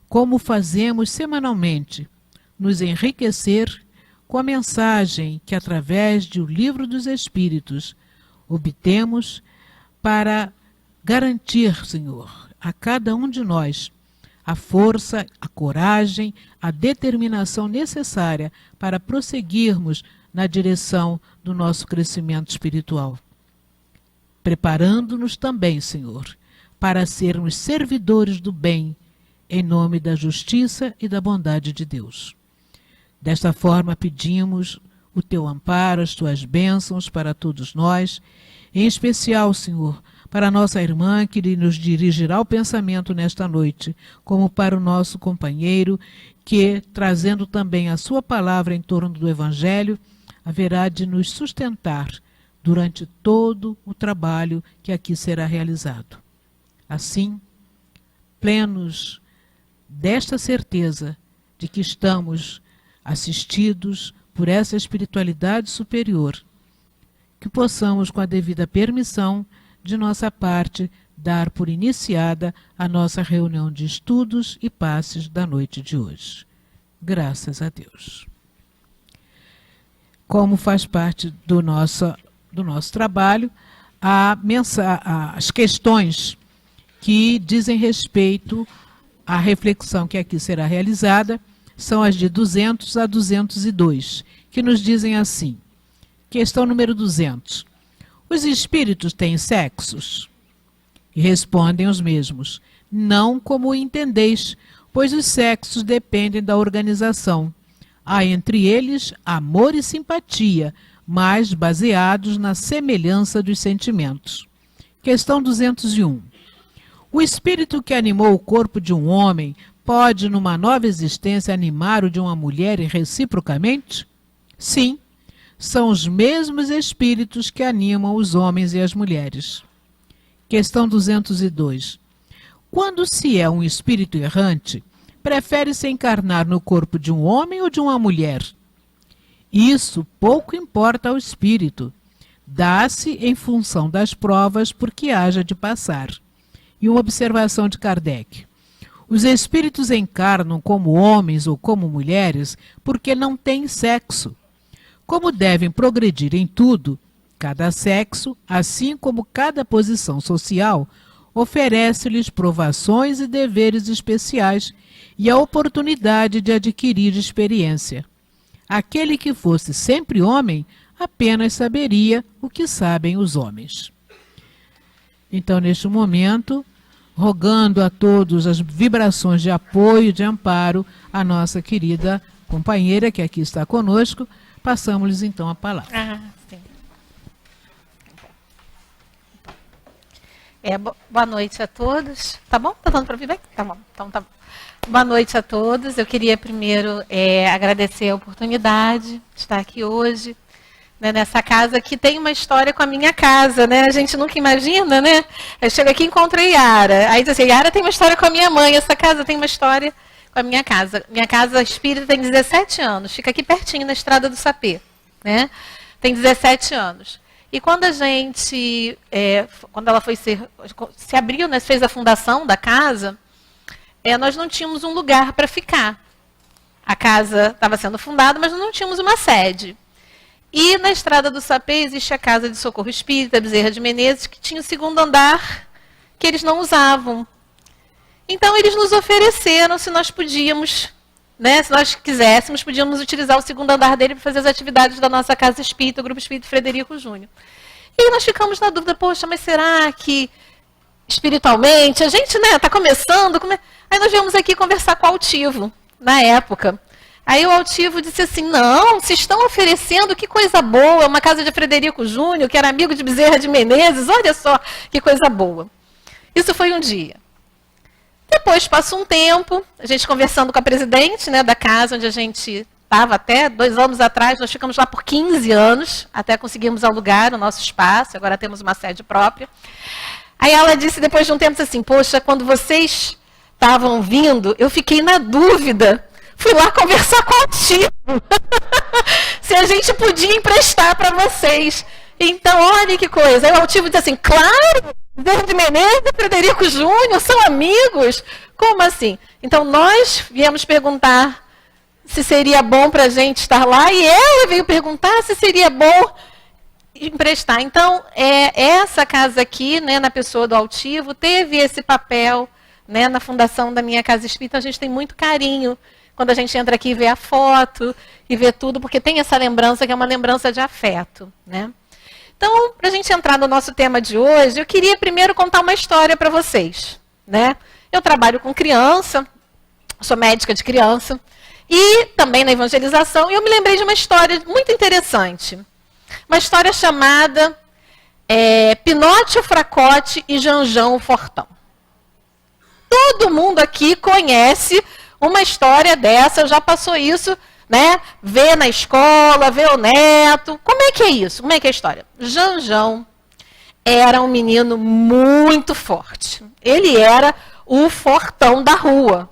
como fazemos semanalmente, nos enriquecer com a mensagem que, através do Livro dos Espíritos, obtemos para garantir, Senhor, a cada um de nós a força, a coragem, a determinação necessária para prosseguirmos na direção do nosso crescimento espiritual. Preparando-nos também, Senhor, para sermos servidores do bem, em nome da justiça e da bondade de Deus. Desta forma, pedimos o teu amparo, as tuas bênçãos para todos nós, em especial, Senhor, para a nossa irmã que nos dirigirá o pensamento nesta noite, como para o nosso companheiro que, trazendo também a sua palavra em torno do Evangelho, haverá de nos sustentar durante todo o trabalho que aqui será realizado. Assim, plenos desta certeza de que estamos assistidos por essa espiritualidade superior, que possamos, com a devida permissão de nossa parte, dar por iniciada a nossa reunião de estudos e passes da noite de hoje. Graças a Deus. Como faz parte do nosso trabalho, as questões que dizem respeito à reflexão que aqui será realizada são as de 200 a 202, que nos dizem assim. Questão número 200. Os espíritos têm sexos? E respondem os mesmos. Não como o entendeis, pois os sexos dependem da organização. Há entre eles amor e simpatia, mas baseados na semelhança dos sentimentos. Questão 201. O espírito que animou o corpo de um homem pode, numa nova existência, animar o de uma mulher e reciprocamente? Sim, são os mesmos espíritos que animam os homens e as mulheres. Questão 202. Quando se é um espírito errante, prefere-se encarnar no corpo de um homem ou de uma mulher? Isso pouco importa ao espírito. Dá-se em função das provas por que haja de passar. E uma observação de Kardec. Os espíritos encarnam como homens ou como mulheres porque não têm sexo. Como devem progredir em tudo, cada sexo, assim como cada posição social, oferece-lhes provações e deveres especiais e a oportunidade de adquirir experiência. Aquele que fosse sempre homem apenas saberia o que sabem os homens. Então, neste momento, rogando a todos as vibrações de apoio, de amparo, a nossa querida companheira que aqui está conosco, passamos-lhes então a palavra. Sim. Boa noite a todos. Tá bom? Tá dando para ouvir bem? Tá bom. Então tá bom. Boa noite a todos. Eu queria primeiro agradecer a oportunidade de estar aqui hoje, né, nessa casa que tem uma história com a minha casa, né? A gente nunca imagina, né? Eu chego aqui e encontro a Yara. Aí diz assim, Yara tem uma história com a minha mãe, essa casa tem uma história com a minha casa. Minha casa espírita tem 17 anos, fica aqui pertinho na Estrada do Sapê, né? Tem 17 anos. E quando a gente, quando ela foi se abriu, né, fez a fundação da casa, nós não tínhamos um lugar para ficar. A casa estava sendo fundada, mas não tínhamos uma sede. E na Estrada do Sapê existe a Casa de Socorro Espírita, Bezerra de Menezes, que tinha o segundo andar que eles não usavam. Então eles nos ofereceram se nós podíamos, né, se nós quiséssemos, podíamos utilizar o segundo andar dele para fazer as atividades da nossa Casa Espírita, o Grupo Espírita Frederico Júnior. E aí nós ficamos na dúvida, poxa, mas será que espiritualmente, a gente, né, está começando, aí nós viemos aqui conversar com o Altivo, na época. Aí o Altivo disse assim, não, se estão oferecendo, que coisa boa, uma casa de Frederico Júnior, que era amigo de Bezerra de Menezes, olha só, que coisa boa. Isso foi um dia. Depois passou um tempo, a gente conversando com a presidente, né, da casa onde a gente estava até 2 anos atrás, nós ficamos lá por 15 anos, até conseguirmos alugar o nosso espaço, agora temos uma sede própria. Aí ela disse, depois de um tempo, assim, poxa, quando vocês estavam vindo, eu fiquei na dúvida, fui lá conversar com o Altivo, se a gente podia emprestar para vocês. Então, olha que coisa. Aí o Altivo disse assim, claro, Bezerra de Menezes e Frederico Júnior são amigos. Como assim? Então, nós viemos perguntar se seria bom para a gente estar lá, e ela veio perguntar se seria bom emprestar. Então, essa casa aqui, né, na pessoa do Altivo, teve esse papel, né, na fundação da Minha Casa Espírita. A gente tem muito carinho quando a gente entra aqui e vê a foto e vê tudo, porque tem essa lembrança que é uma lembrança de afeto, né? Então, para a gente entrar no nosso tema de hoje, eu queria primeiro contar uma história para vocês, né? Eu trabalho com criança, sou médica de criança, e também na evangelização, e eu me lembrei de uma história muito interessante. Uma história chamada Pinóquio Fracote e Janjão o Fortão. Todo mundo aqui conhece uma história dessa, já passou isso, né? Vê na escola, vê o neto. Como é que é isso? Como é que é a história? Janjão era um menino muito forte. Ele era o fortão da rua.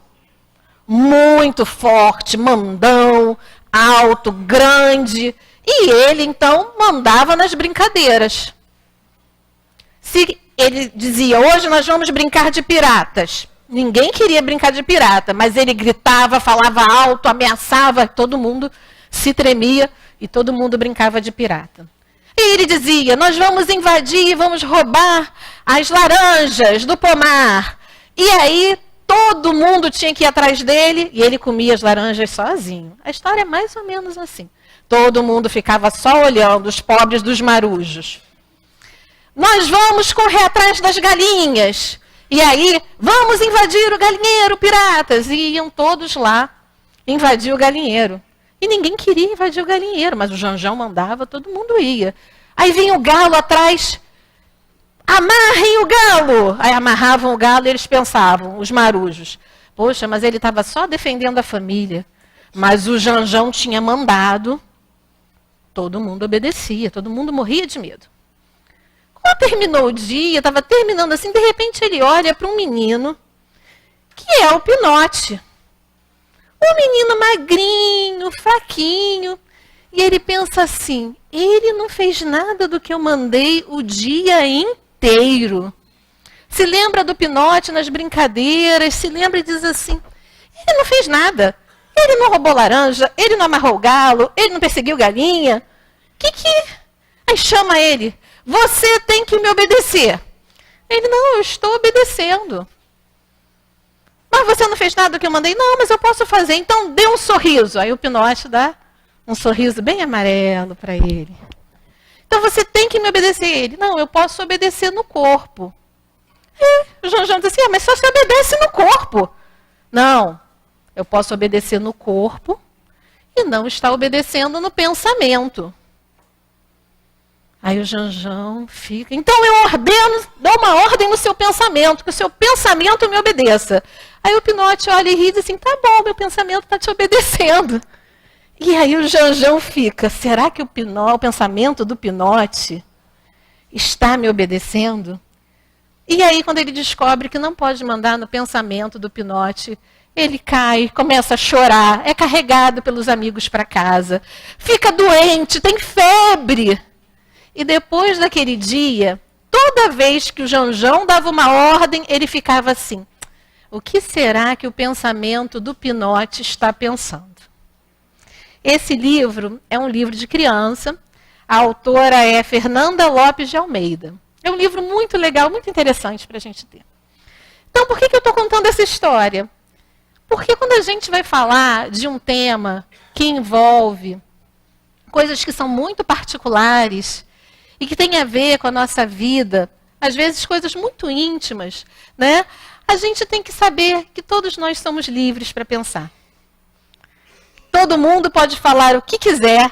Muito forte, mandão, alto, grande. E ele, então, mandava nas brincadeiras. Se ele dizia, hoje nós vamos brincar de piratas. Ninguém queria brincar de pirata, mas ele gritava, falava alto, ameaçava, todo mundo se tremia e todo mundo brincava de pirata. E ele dizia, nós vamos invadir, vamos roubar as laranjas do pomar. E aí todo mundo tinha que ir atrás dele e ele comia as laranjas sozinho. A história é mais ou menos assim. Todo mundo ficava só olhando, os pobres dos marujos. Nós vamos correr atrás das galinhas. E aí, vamos invadir o galinheiro, piratas. E iam todos lá invadir o galinheiro. E ninguém queria invadir o galinheiro, mas o Janjão mandava, todo mundo ia. Aí vinha o galo atrás, amarrem o galo. Aí amarravam o galo e eles pensavam, os marujos, poxa, mas ele estava só defendendo a família. Mas o Janjão tinha mandado, todo mundo obedecia, todo mundo morria de medo. Quando terminou o dia, estava terminando assim, de repente ele olha para um menino, que é o Pinote. Um menino magrinho, fraquinho. E ele pensa assim, ele não fez nada do que eu mandei o dia inteiro. Se lembra do Pinote nas brincadeiras, se lembra e diz assim, ele não fez nada. Ele não roubou laranja, ele não amarrou o galo, ele não perseguiu galinha. Aí chama ele. Você tem que me obedecer. Ele, não, eu estou obedecendo. Mas você não fez nada do que eu mandei? Não, mas eu posso fazer. Então dê um sorriso. Aí o Pinote dá um sorriso bem amarelo para ele. Então você tem que me obedecer. Ele, não, eu posso obedecer no corpo. O Janjão diz assim, mas só se obedece no corpo. Não, eu posso obedecer no corpo e não está obedecendo no pensamento. Aí o Janjão fica, então eu ordeno, dou uma ordem no seu pensamento, que o seu pensamento me obedeça. Aí o Pinote olha e ri e diz assim, tá bom, meu pensamento está te obedecendo. E aí o Janjão fica, será que o pensamento do Pinote está me obedecendo? E aí quando ele descobre que não pode mandar no pensamento do Pinote, ele cai, começa a chorar, é carregado pelos amigos para casa, fica doente, tem febre. E depois daquele dia, toda vez que o Janjão dava uma ordem, ele ficava assim, o que será que o pensamento do Pinote está pensando? Esse livro é um livro de criança, a autora é Fernanda Lopes de Almeida. É um livro muito legal, muito interessante para a gente ter. Então, por que eu estou contando essa história? Porque quando a gente vai falar de um tema que envolve coisas que são muito particulares, e que tem a ver com a nossa vida, às vezes coisas muito íntimas, né? A gente tem que saber que todos nós somos livres para pensar. Todo mundo pode falar o que quiser,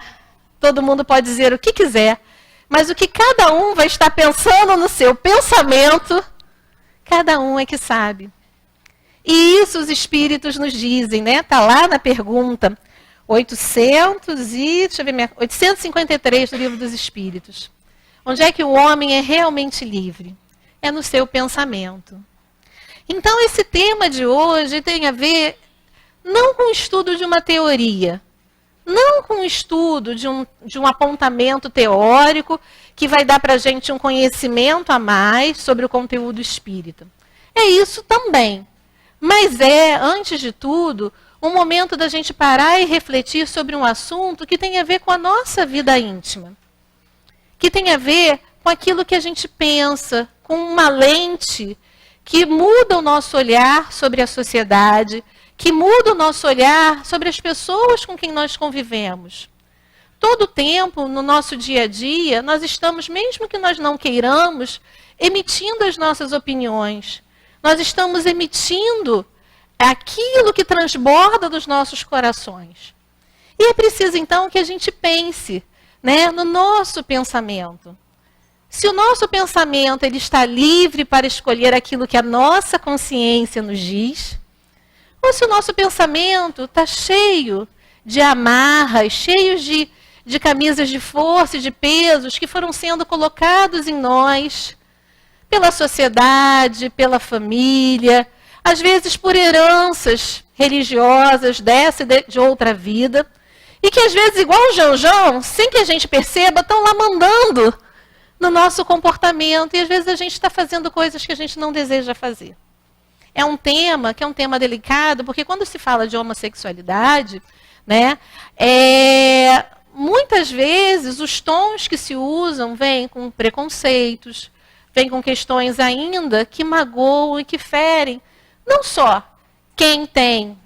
todo mundo pode dizer o que quiser, mas o que cada um vai estar pensando no seu pensamento, cada um é que sabe. E isso os espíritos nos dizem, né? Está lá na pergunta 853 do Livro dos Espíritos. Onde é que o homem é realmente livre? É no seu pensamento. Então, esse tema de hoje tem a ver não com o estudo de uma teoria, não com o estudo de um apontamento teórico que vai dar para a gente um conhecimento a mais sobre o conteúdo espírita. É isso também. mas é, antes de tudo, um momento da gente parar e refletir sobre um assunto que tem a ver com a nossa vida íntima, que tem a ver com aquilo que a gente pensa, com uma lente que muda o nosso olhar sobre a sociedade, que muda o nosso olhar sobre as pessoas com quem nós convivemos. Todo o tempo, no nosso dia a dia, nós estamos, mesmo que nós não queiramos, emitindo as nossas opiniões. Nós estamos emitindo aquilo que transborda dos nossos corações. E é preciso, então, que a gente pense, né, no nosso pensamento. Se o nosso pensamento ele está livre para escolher aquilo que a nossa consciência nos diz, ou se o nosso pensamento está cheio de amarras, cheio de camisas de força e de pesos que foram sendo colocados em nós, pela sociedade, pela família, às vezes por heranças religiosas dessa e de outra vida, e que às vezes, igual o Janjão, sem que a gente perceba, estão lá mandando no nosso comportamento, e às vezes a gente está fazendo coisas que a gente não deseja fazer. É um tema que é um tema delicado, porque quando se fala de homossexualidade, né, muitas vezes os tons que se usam vêm com preconceitos, vêm com questões ainda que magoam e que ferem, não só quem tem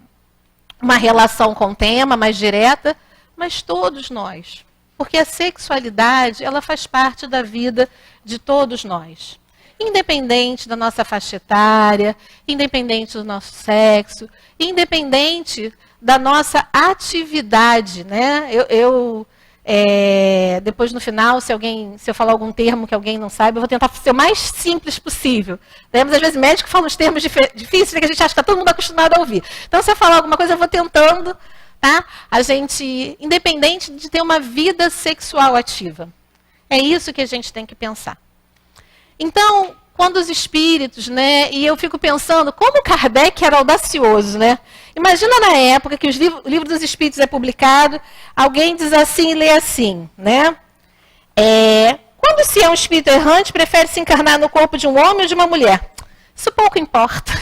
uma relação com o tema mais direta, mas todos nós. Porque a sexualidade, ela faz parte da vida de todos nós. Independente da nossa faixa etária, independente do nosso sexo, independente da nossa atividade, né? Depois no final, se eu falar algum termo que alguém não sabe, eu vou tentar ser o mais simples possível. Mas às vezes médico fala uns termos difíceis que a gente acha que está todo mundo acostumado a ouvir. Então, se eu falar alguma coisa, eu vou tentando, tá? A gente, independente de ter uma vida sexual ativa. É isso que a gente tem que pensar. Então, quando os espíritos, né, e eu fico pensando como Kardec era audacioso, né? Imagina na época que o livro dos Espíritos é publicado, alguém diz assim e lê assim, né? Quando se é um espírito errante, prefere se encarnar no corpo de um homem ou de uma mulher? Isso pouco importa.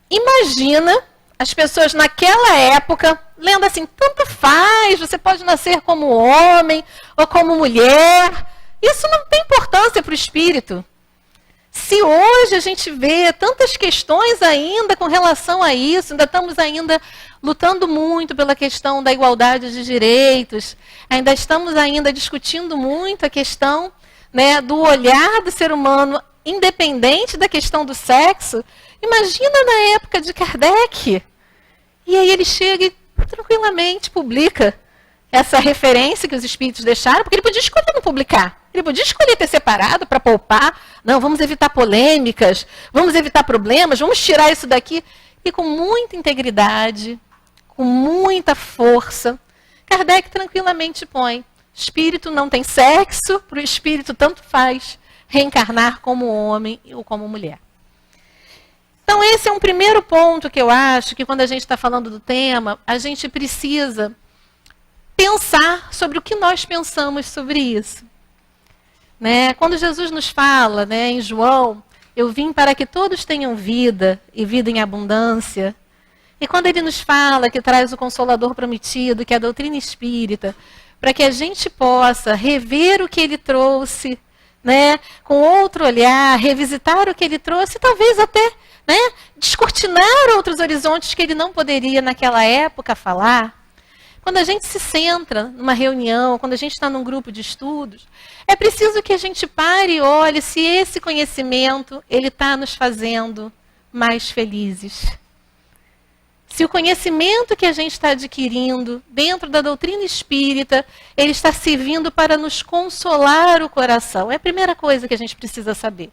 Imagina as pessoas naquela época lendo assim, tanto faz, você pode nascer como homem ou como mulher. Isso não tem importância para o espírito. Se hoje a gente vê tantas questões ainda com relação a isso, ainda estamos ainda lutando muito pela questão da igualdade de direitos, ainda estamos ainda discutindo muito a questão, né, do olhar do ser humano independente da questão do sexo, imagina na época de Kardec. E aí ele chega e tranquilamente publica essa referência que os espíritos deixaram, porque ele podia escolher não publicar. Ele podia escolher ter separado para poupar. Não, vamos evitar polêmicas, vamos evitar problemas, vamos tirar isso daqui. E com muita integridade, com muita força, Kardec tranquilamente põe: espírito não tem sexo, para o espírito tanto faz reencarnar como homem ou como mulher. Então esse é um primeiro ponto que eu acho que quando a gente está falando do tema, a gente precisa pensar sobre o que nós pensamos sobre isso. Né? Quando Jesus nos fala, né, em João, eu vim para que todos tenham vida e vida em abundância. E quando ele nos fala que traz o Consolador prometido, que é a doutrina espírita, para que a gente possa rever o que ele trouxe, né, com outro olhar, revisitar o que ele trouxe, talvez até, né, descortinar outros horizontes que ele não poderia naquela época falar. Quando a gente se centra numa reunião, quando a gente está num grupo de estudos, é preciso que a gente pare e olhe se esse conhecimento ele está nos fazendo mais felizes. Se o conhecimento que a gente está adquirindo dentro da doutrina espírita, ele está servindo para nos consolar o coração. É a primeira coisa que a gente precisa saber.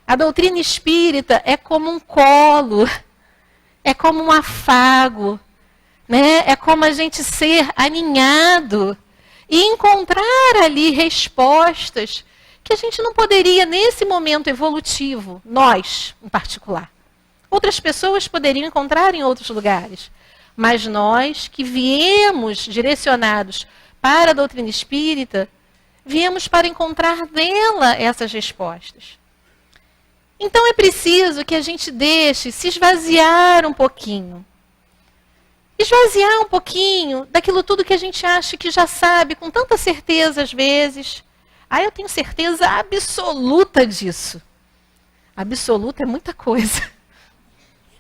A doutrina espírita é como um colo, é como um afago, né? É como a gente ser aninhado e encontrar ali respostas que a gente não poderia, nesse momento evolutivo, nós em particular. Outras pessoas poderiam encontrar em outros lugares. Mas nós, que viemos direcionados para a doutrina espírita, viemos para encontrar nela essas respostas. Então é preciso que a gente deixe se esvaziar um pouquinho. Esvaziar um pouquinho daquilo tudo que a gente acha que já sabe, com tanta certeza às vezes. Eu tenho certeza absoluta disso. Absoluta é muita coisa.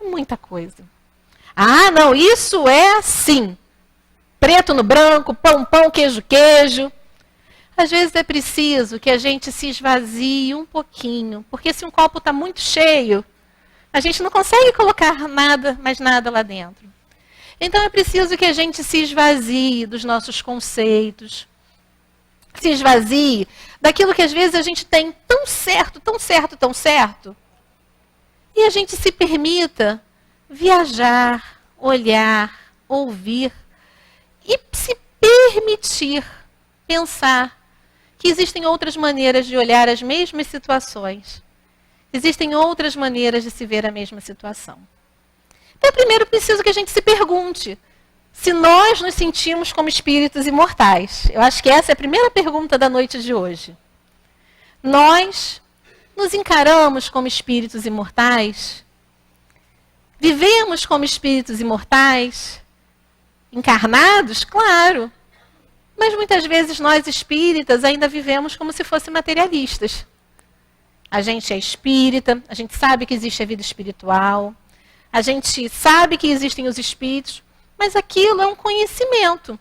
É muita coisa. Não, isso é assim. Preto no branco, pão, pão, queijo, queijo. Às vezes é preciso que a gente se esvazie um pouquinho, porque se um copo está muito cheio, a gente não consegue colocar nada, mais nada lá dentro. Então é preciso que a gente se esvazie dos nossos conceitos, se esvazie daquilo que às vezes a gente tem tão certo, tão certo, tão certo, e a gente se permita viajar, olhar, ouvir e se permitir pensar que existem outras maneiras de olhar as mesmas situações. Existem outras maneiras de se ver a mesma situação. Então, primeiro, preciso que a gente se pergunte se nós nos sentimos como espíritos imortais. Eu acho que essa é a primeira pergunta da noite de hoje. Nós nos encaramos como espíritos imortais? Vivemos como espíritos imortais? Encarnados? Claro. Mas muitas vezes nós espíritas ainda vivemos como se fossem materialistas. A gente é espírita, a gente sabe que existe a vida espiritual, a gente sabe que existem os espíritos, mas aquilo é um conhecimento.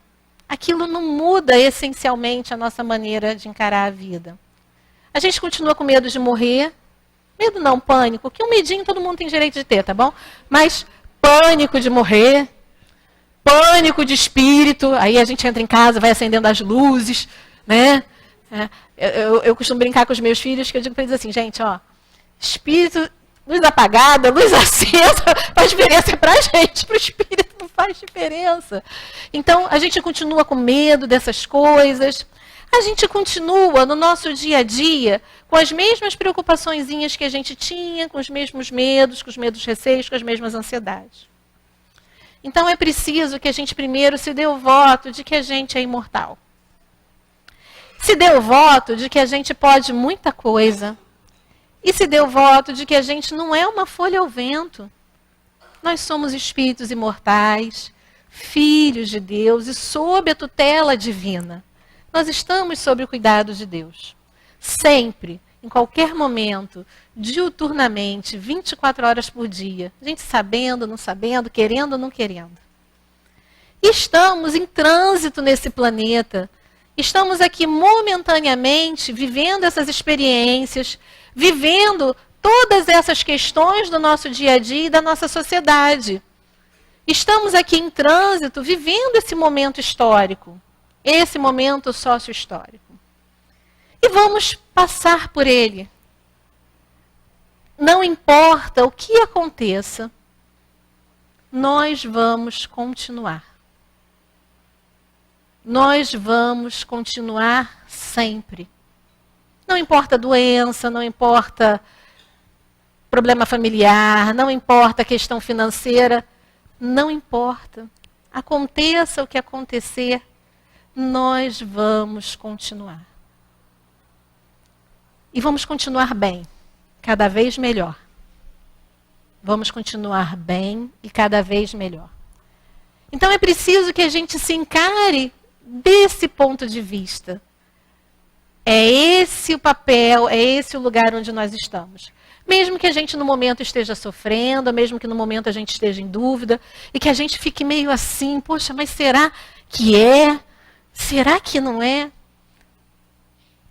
Aquilo não muda essencialmente a nossa maneira de encarar a vida. A gente continua com medo de morrer. Medo não, pânico, que um medinho todo mundo tem direito de ter, tá bom? Mas pânico de morrer, pânico de espírito, aí a gente entra em casa, vai acendendo as luzes, né? Eu costumo brincar com os meus filhos, que eu digo para eles assim, gente, espírito, luz apagada, luz acesa, faz diferença para a gente, para o espírito não faz diferença. Então, a gente continua com medo dessas coisas, a gente continua no nosso dia a dia com as mesmas preocupaçõezinhas que a gente tinha, com os mesmos receios, com as mesmas ansiedades. Então é preciso que a gente primeiro se dê o voto de que a gente é imortal. Se dê o voto de que a gente pode muita coisa. E se dê o voto de que a gente não é uma folha ao vento. Nós somos espíritos imortais, filhos de Deus e sob a tutela divina. Nós estamos sob o cuidado de Deus. Sempre, em qualquer momento, diuturnamente, 24 horas por dia. A gente sabendo, não sabendo, querendo ou não querendo. E estamos em trânsito nesse planeta. Estamos aqui momentaneamente vivendo essas experiências, vivendo todas essas questões do nosso dia a dia e da nossa sociedade. Estamos aqui em trânsito, vivendo esse momento histórico, esse momento sócio-histórico. E vamos passar por ele. Não importa o que aconteça, nós vamos continuar. Nós vamos continuar sempre. Não importa a doença, não importa problema familiar, não importa a questão financeira, não importa. Aconteça o que acontecer, nós vamos continuar. E vamos continuar bem, cada vez melhor. Vamos continuar bem e cada vez melhor. Então é preciso que a gente se encare desse ponto de vista. É esse o papel, é esse o lugar onde nós estamos. Mesmo que a gente no momento esteja sofrendo, mesmo que no momento a gente esteja em dúvida, e que a gente fique meio assim, poxa, mas será que é? Será que não é?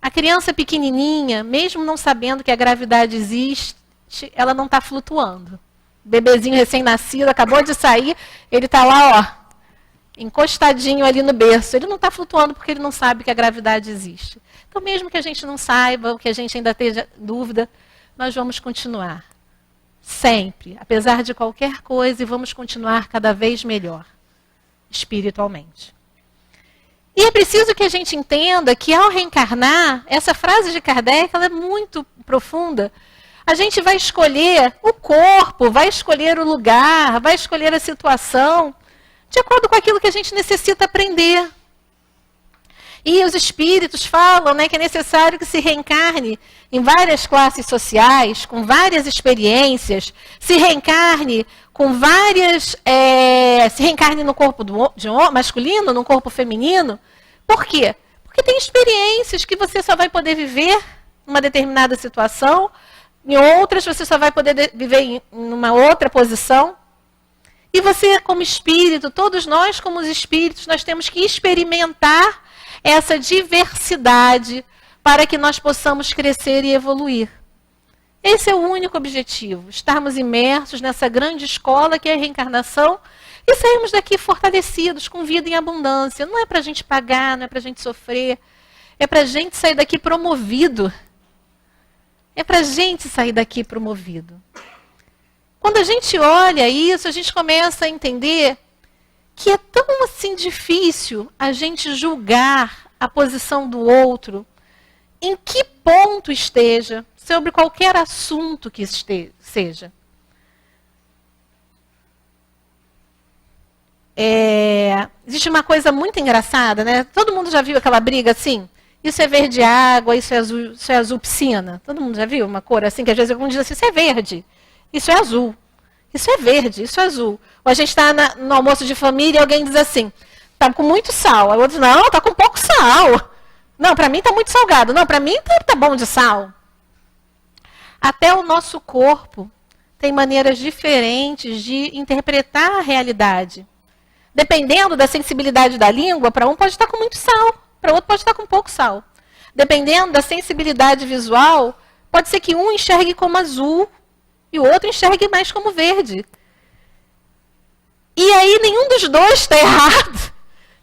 A criança pequenininha, mesmo não sabendo que a gravidade existe, ela não está flutuando. O bebezinho recém-nascido, acabou de sair, ele está lá, encostadinho ali no berço. Ele não está flutuando porque ele não sabe que a gravidade existe. Então, mesmo que a gente não saiba, que a gente ainda tenha dúvida, nós vamos continuar. Sempre, apesar de qualquer coisa, e vamos continuar cada vez melhor, espiritualmente. E é preciso que a gente entenda que ao reencarnar, essa frase de Kardec ela é muito profunda. A gente vai escolher o corpo, vai escolher o lugar, vai escolher a situação, de acordo com aquilo que a gente necessita aprender. E os espíritos falam, né, que é necessário que se reencarne em várias classes sociais, com várias experiências, se reencarne com várias... se reencarne no corpo masculino, no corpo feminino. Por quê? Porque tem experiências que você só vai poder viver numa determinada situação, em outras você só vai poder viver em uma outra posição. E você, como espírito, todos nós, como os espíritos, nós temos que experimentar essa diversidade para que nós possamos crescer e evoluir. Esse é o único objetivo, estarmos imersos nessa grande escola que é a reencarnação e sairmos daqui fortalecidos, com vida em abundância. Não é para a gente pagar, não é para a gente sofrer, é para a gente sair daqui promovido. É para a gente sair daqui promovido. Quando a gente olha isso, a gente começa a entender que é tão assim difícil a gente julgar a posição do outro, em que ponto esteja, sobre qualquer assunto que seja. Existe uma coisa muito engraçada, né? Todo mundo já viu aquela briga assim? Isso é verde água, isso é azul piscina. Todo mundo já viu uma cor assim, que às vezes algum diz assim, isso é verde, isso é azul. Isso é verde, isso é azul. Ou a gente está no almoço de família e alguém diz assim, está com muito sal. Aí o outro diz, não, está com pouco sal. Não, para mim está muito salgado. Não, para mim está bom de sal. Até o nosso corpo tem maneiras diferentes de interpretar a realidade. Dependendo da sensibilidade da língua, para um pode estar com muito sal, para outro pode estar com pouco sal. Dependendo da sensibilidade visual, pode ser que um enxergue como azul e o outro enxergue mais como verde. E aí nenhum dos dois está errado.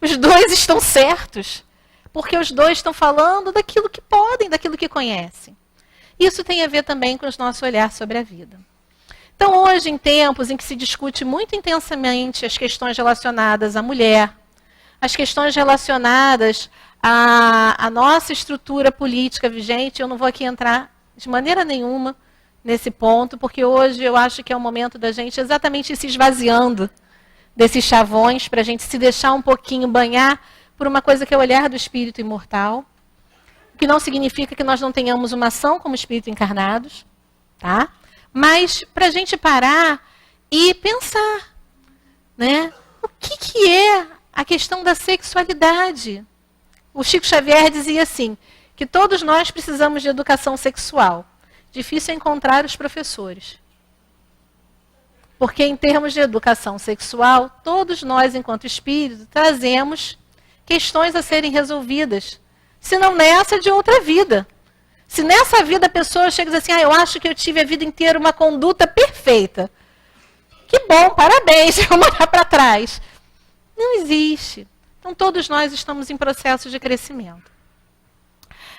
Os dois estão certos. Porque os dois estão falando daquilo que podem, daquilo que conhecem. Isso tem a ver também com o nosso olhar sobre a vida. Então, hoje, em tempos em que se discute muito intensamente as questões relacionadas à mulher, as questões relacionadas à nossa estrutura política vigente, eu não vou aqui entrar de maneira nenhuma nesse ponto, porque hoje eu acho que é o momento da gente exatamente ir se esvaziando desses chavões, para a gente se deixar um pouquinho banhar por uma coisa que é o olhar do espírito imortal, o que não significa que nós não tenhamos uma ação como espírito encarnados, tá? Mas para a gente parar e pensar, né? O que é a questão da sexualidade? O Chico Xavier dizia assim, que todos nós precisamos de educação sexual. Difícil é encontrar os professores. Porque em termos de educação sexual, todos nós, enquanto espírito, trazemos questões a serem resolvidas. Se não nessa, de outra vida. Se nessa vida a pessoa chega e diz assim, eu acho que eu tive a vida inteira uma conduta perfeita. Que bom, parabéns, vamos olhar para trás. Não existe. Então todos nós estamos em processo de crescimento.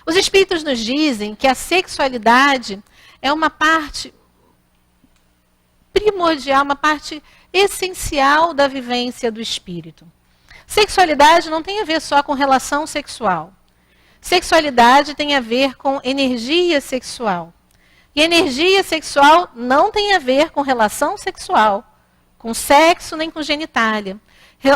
Os espíritos nos dizem que a sexualidade é uma parte primordial, uma parte essencial da vivência do espírito. Sexualidade não tem a ver só com relação sexual. Sexualidade tem a ver com energia sexual. E energia sexual não tem a ver com relação sexual, com sexo nem com genitália.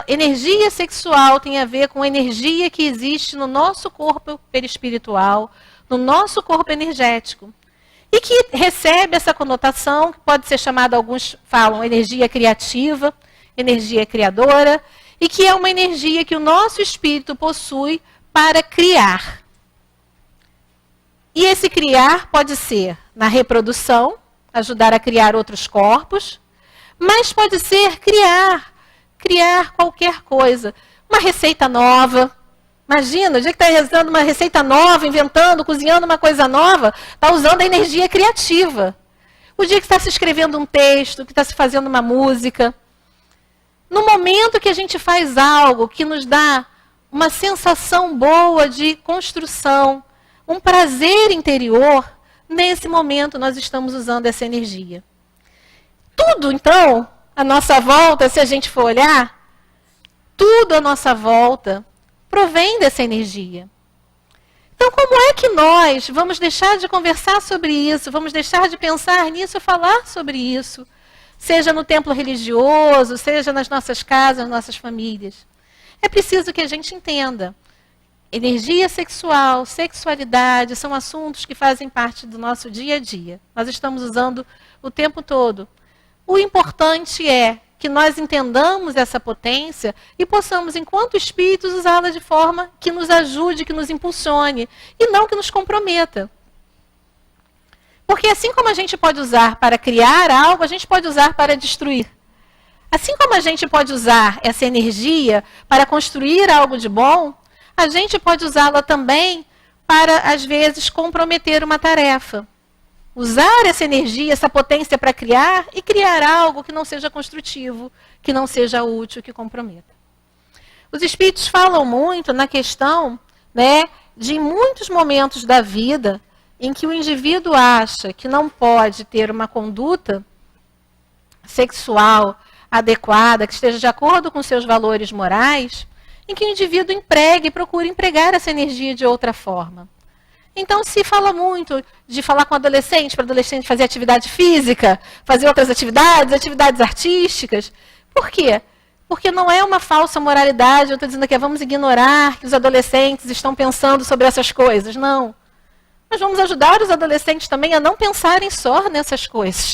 Energia sexual tem a ver com energia que existe no nosso corpo perispiritual, no nosso corpo energético. E que recebe essa conotação, que pode ser chamada, alguns falam, energia criativa, energia criadora, e que é uma energia que o nosso espírito possui para criar. E esse criar pode ser na reprodução, ajudar a criar outros corpos, mas pode ser criar qualquer coisa. Uma receita nova. Imagina, o dia que está realizando uma receita nova, inventando, cozinhando uma coisa nova, está usando a energia criativa. O dia que está se escrevendo um texto, que está se fazendo uma música. No momento que a gente faz algo que nos dá uma sensação boa de construção, um prazer interior, nesse momento nós estamos usando essa energia. Tudo, então, à nossa volta, se a gente for olhar, tudo à nossa volta provém dessa energia. Então, como é que nós vamos deixar de conversar sobre isso, vamos deixar de pensar nisso, falar sobre isso, seja no templo religioso, seja nas nossas casas, nas nossas famílias? É preciso que a gente entenda. energia sexual, sexualidade, são assuntos que fazem parte do nosso dia a dia. Nós estamos usando o tempo todo. O importante é que nós entendamos essa potência e possamos, enquanto espíritos, usá-la de forma que nos ajude, que nos impulsione, e não que nos comprometa. Porque assim como a gente pode usar para criar algo, a gente pode usar para destruir. Assim como a gente pode usar essa energia para construir algo de bom, a gente pode usá-la também para, às vezes, comprometer uma tarefa. Usar essa energia, essa potência para criar e criar algo que não seja construtivo, que não seja útil, que comprometa. Os espíritos falam muito na questão, né, de muitos momentos da vida em que o indivíduo acha que não pode ter uma conduta sexual adequada, que esteja de acordo com seus valores morais, em que o indivíduo empregue e procure empregar essa energia de outra forma. Então, se fala muito de falar com o adolescente, para o adolescente fazer atividade física, fazer outras atividades artísticas. Por quê? Porque não é uma falsa moralidade, eu estou dizendo que vamos ignorar que os adolescentes estão pensando sobre essas coisas. Não. Nós vamos ajudar os adolescentes também a não pensarem só nessas coisas.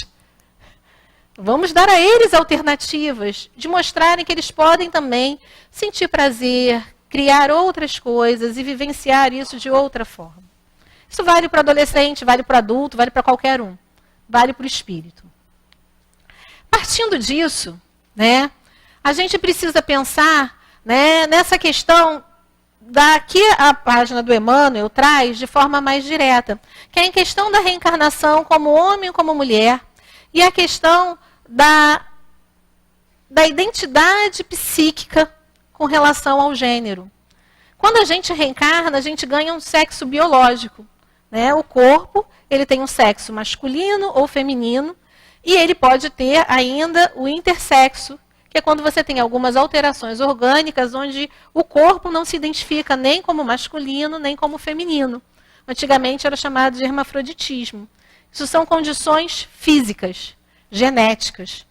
Vamos dar a eles alternativas de mostrarem que eles podem também sentir prazer, criar outras coisas e vivenciar isso de outra forma. Isso vale para o adolescente, vale para o adulto, vale para qualquer um. Vale para o espírito. Partindo disso, né, a gente precisa pensar, né, nessa questão que a página do Emmanuel traz de forma mais direta, que é em questão da reencarnação como homem ou como mulher, e a questão da identidade psíquica com relação ao gênero. Quando a gente reencarna, a gente ganha um sexo biológico. Né? O corpo, ele tem um sexo masculino ou feminino, e ele pode ter ainda o intersexo, que é quando você tem algumas alterações orgânicas, onde o corpo não se identifica nem como masculino, nem como feminino. Antigamente era chamado de hermafroditismo. Isso são condições físicas, genéticas.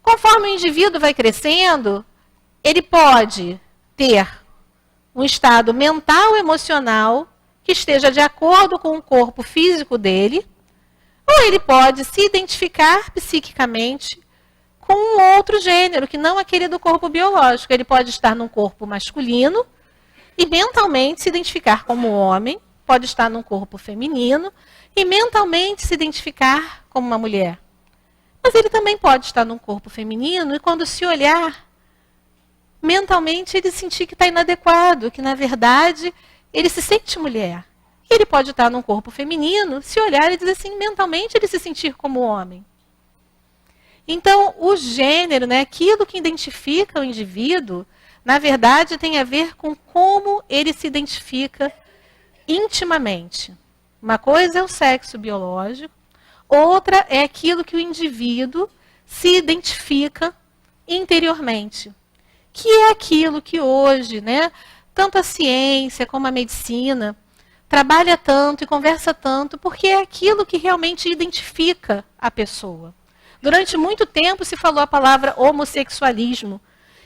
Conforme o indivíduo vai crescendo, ele pode ter um estado mental, emocional, que esteja de acordo com o corpo físico dele, ou ele pode se identificar psiquicamente com um outro gênero, que não aquele do corpo biológico. Ele pode estar num corpo masculino e mentalmente se identificar como homem, pode estar num corpo feminino e mentalmente se identificar como uma mulher. Mas ele também pode estar num corpo feminino e quando se olhar, mentalmente ele sentir que está inadequado, que na verdade ele se sente mulher. E ele pode estar num corpo feminino, se olhar e dizer assim, mentalmente ele se sentir como homem. Então, o gênero, né, aquilo que identifica o indivíduo, na verdade tem a ver com como ele se identifica intimamente. Uma coisa é o sexo biológico, outra é aquilo que o indivíduo se identifica interiormente. Que é aquilo que hoje, né, tanto a ciência como a medicina trabalha tanto e conversa tanto, porque é aquilo que realmente identifica a pessoa. Durante muito tempo se falou a palavra homossexualismo,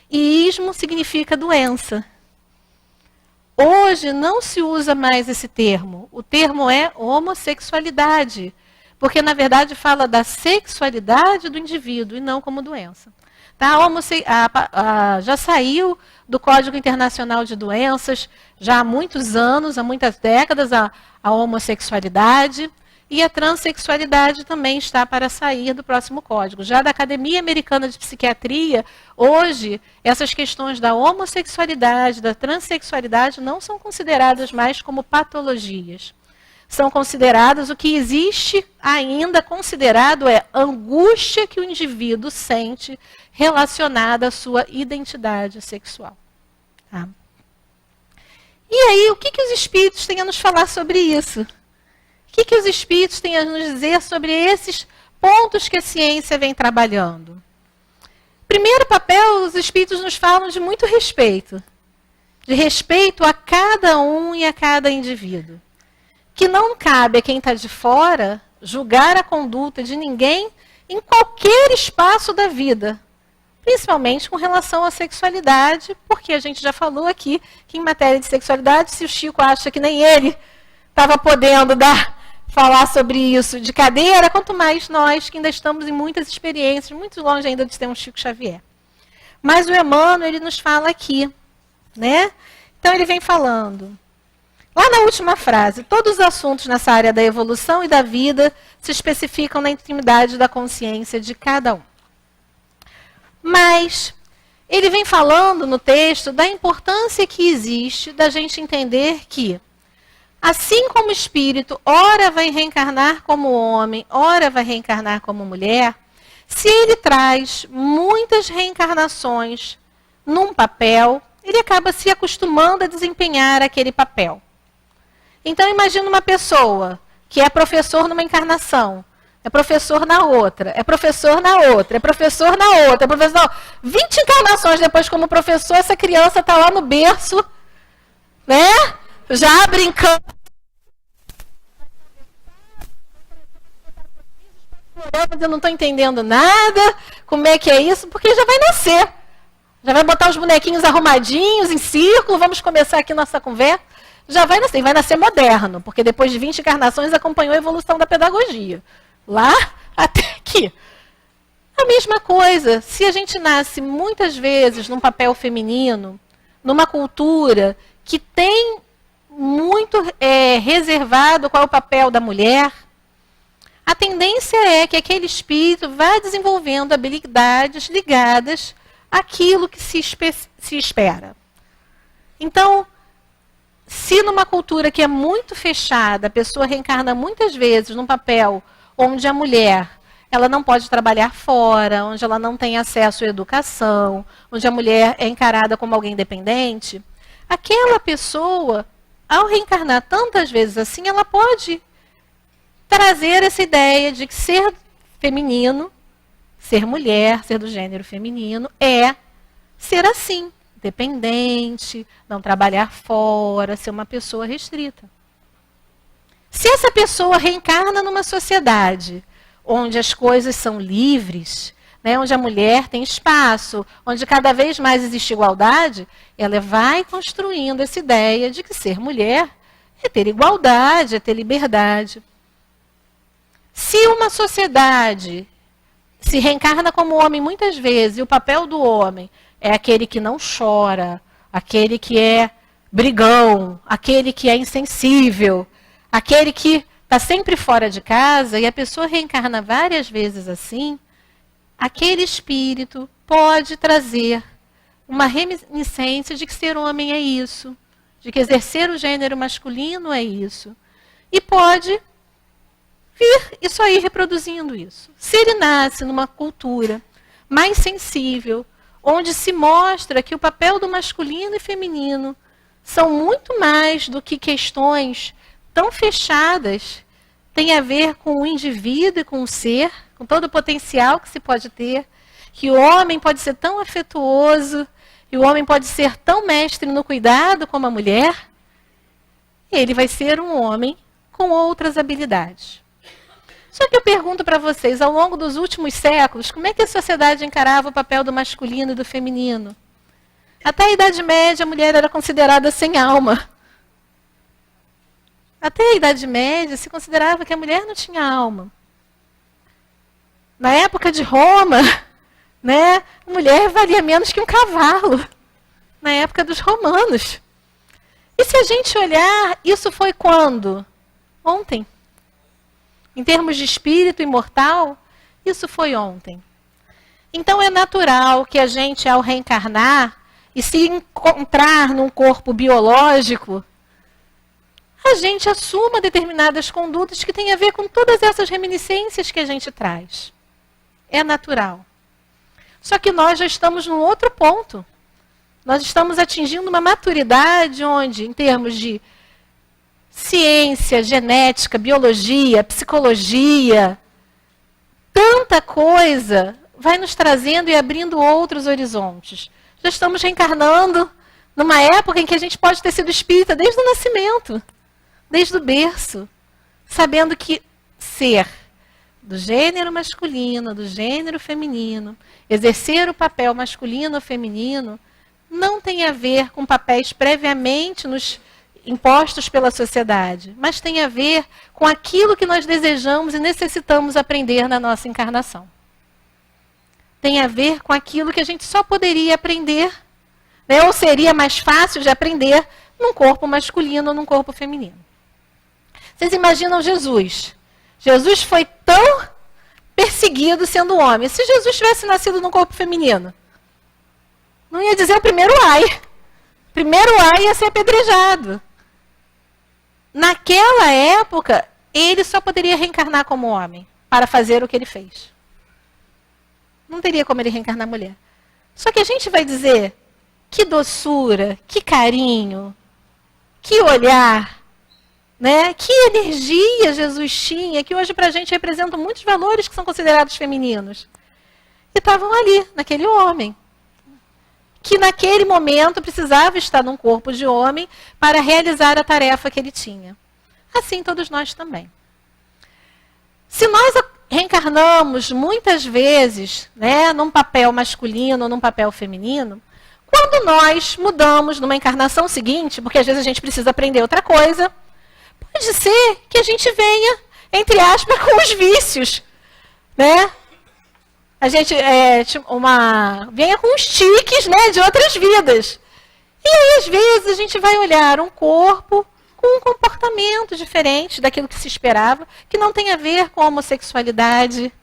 e ismo significa doença. Hoje não se usa mais esse termo. O termo é homossexualidade, porque na verdade fala da sexualidade do indivíduo e não como doença. Tá? Já saiu do Código Internacional de Doenças, já há muitos anos, há muitas décadas, a homossexualidade. E a transexualidade também está para sair do próximo código. Já da Academia Americana de Psiquiatria, hoje, essas questões da homossexualidade, da transexualidade, não são consideradas mais como patologias. São consideradas, o que existe ainda considerado é angústia que o indivíduo sente relacionada à sua identidade sexual. Tá? E aí, o que os espíritos têm a nos falar sobre isso? O que os espíritos têm a nos dizer sobre esses pontos que a ciência vem trabalhando? Primeiro papel, os espíritos nos falam de muito respeito. De respeito a cada um e a cada indivíduo. Que não cabe a quem está de fora julgar a conduta de ninguém em qualquer espaço da vida. principalmente com relação à sexualidade, porque a gente já falou aqui que em matéria de sexualidade, se o Chico acha que nem ele estava podendo falar sobre isso de cadeira, quanto mais nós que ainda estamos em muitas experiências, muito longe ainda de ter um Chico Xavier. Mas o Emmanuel, ele nos fala aqui, né? Então ele vem falando, lá na última frase, todos os assuntos nessa área da evolução e da vida se especificam na intimidade da consciência de cada um. Mas ele vem falando no texto da importância que existe da gente entender que, assim como o espírito, ora vai reencarnar como homem, ora vai reencarnar como mulher, se ele traz muitas reencarnações num papel, ele acaba se acostumando a desempenhar aquele papel. Então, imagina uma pessoa que é professor numa encarnação, é professor na outra, é professor na outra, é professor na outra, é professor na outra. 20 encarnações depois como professor, essa criança está lá no berço, né? Já brincando. Mas eu não estou entendendo nada, como é que é isso? Porque já vai nascer. Já vai botar os bonequinhos arrumadinhos, em círculo, vamos começar aqui nossa conversa. Já vai nascer moderno, porque depois de 20 encarnações acompanhou a evolução da pedagogia. Lá até aqui. A mesma coisa, se a gente nasce muitas vezes num papel feminino, numa cultura que tem muito reservado qual é o papel da mulher, a tendência é que aquele espírito vá desenvolvendo habilidades ligadas àquilo que se espera. Então, se numa cultura que é muito fechada, a pessoa reencarna muitas vezes num papel onde a mulher ela não pode trabalhar fora, onde ela não tem acesso à educação, onde a mulher é encarada como alguém dependente, aquela pessoa, ao reencarnar tantas vezes assim, ela pode trazer essa ideia de que ser feminino, ser mulher, ser do gênero feminino, é ser assim, dependente, não trabalhar fora, ser uma pessoa restrita. Se essa pessoa reencarna numa sociedade onde as coisas são livres, né, onde a mulher tem espaço, onde cada vez mais existe igualdade, ela vai construindo essa ideia de que ser mulher é ter igualdade, é ter liberdade. Se uma sociedade se reencarna como homem muitas vezes, e o papel do homem é aquele que não chora, aquele que é brigão, aquele que é insensível, aquele que está sempre fora de casa, e a pessoa reencarna várias vezes assim, aquele espírito pode trazer uma reminiscência de que ser homem é isso, de que exercer o gênero masculino é isso. E pode vir isso aí reproduzindo isso. Se ele nasce numa cultura mais sensível, onde se mostra que o papel do masculino e feminino são muito mais do que questões tão fechadas, tem a ver com o indivíduo e com o ser, com todo o potencial que se pode ter, que o homem pode ser tão afetuoso, e o homem pode ser tão mestre no cuidado como a mulher, ele vai ser um homem com outras habilidades. Só que eu pergunto para vocês, ao longo dos últimos séculos, como é que a sociedade encarava o papel do masculino e do feminino? Até a Idade Média, a mulher era considerada sem alma. Até a Idade Média, se considerava que a mulher não tinha alma. Na época de Roma, né, a mulher valia menos que um cavalo. Na época dos romanos. E se a gente olhar, isso foi quando? Ontem. Em termos de espírito imortal, isso foi ontem. Então é natural que a gente, ao reencarnar e se encontrar num corpo biológico, a gente assuma determinadas condutas que têm a ver com todas essas reminiscências que a gente traz. É natural. Só que nós já estamos num outro ponto. Nós estamos atingindo uma maturidade onde, em termos de ciência, genética, biologia, psicologia, tanta coisa vai nos trazendo e abrindo outros horizontes. Já estamos reencarnando numa época em que a gente pode ter sido espírita desde o nascimento, desde o berço, sabendo que ser do gênero masculino, do gênero feminino, exercer o papel masculino ou feminino, não tem a ver com papéis previamente impostos pela sociedade, mas tem a ver com aquilo que nós desejamos e necessitamos aprender na nossa encarnação. Tem a ver com aquilo que a gente só poderia aprender, né, ou seria mais fácil de aprender num corpo masculino ou num corpo feminino. Vocês imaginam Jesus? Jesus foi tão perseguido sendo homem. Se Jesus tivesse nascido num corpo feminino, não ia dizer o primeiro ai. O primeiro ai ia ser apedrejado. Naquela época, ele só poderia reencarnar como homem para fazer o que ele fez. Não teria como ele reencarnar mulher. Só que a gente vai dizer, que doçura, que carinho, que olhar, né? Que energia Jesus tinha, que hoje para a gente representam muitos valores que são considerados femininos. E estavam ali, naquele homem, que naquele momento precisava estar num corpo de homem para realizar a tarefa que ele tinha. Assim todos nós também. Se nós reencarnamos muitas vezes, né, num papel masculino ou num papel feminino, quando nós mudamos numa encarnação seguinte, porque às vezes a gente precisa aprender outra coisa, pode ser que a gente venha, entre aspas, com os vícios, né? A gente venha com os tiques, né, de outras vidas. E aí, às vezes, a gente vai olhar um corpo com um comportamento diferente daquilo que se esperava, que não tem a ver com a homossexualidade.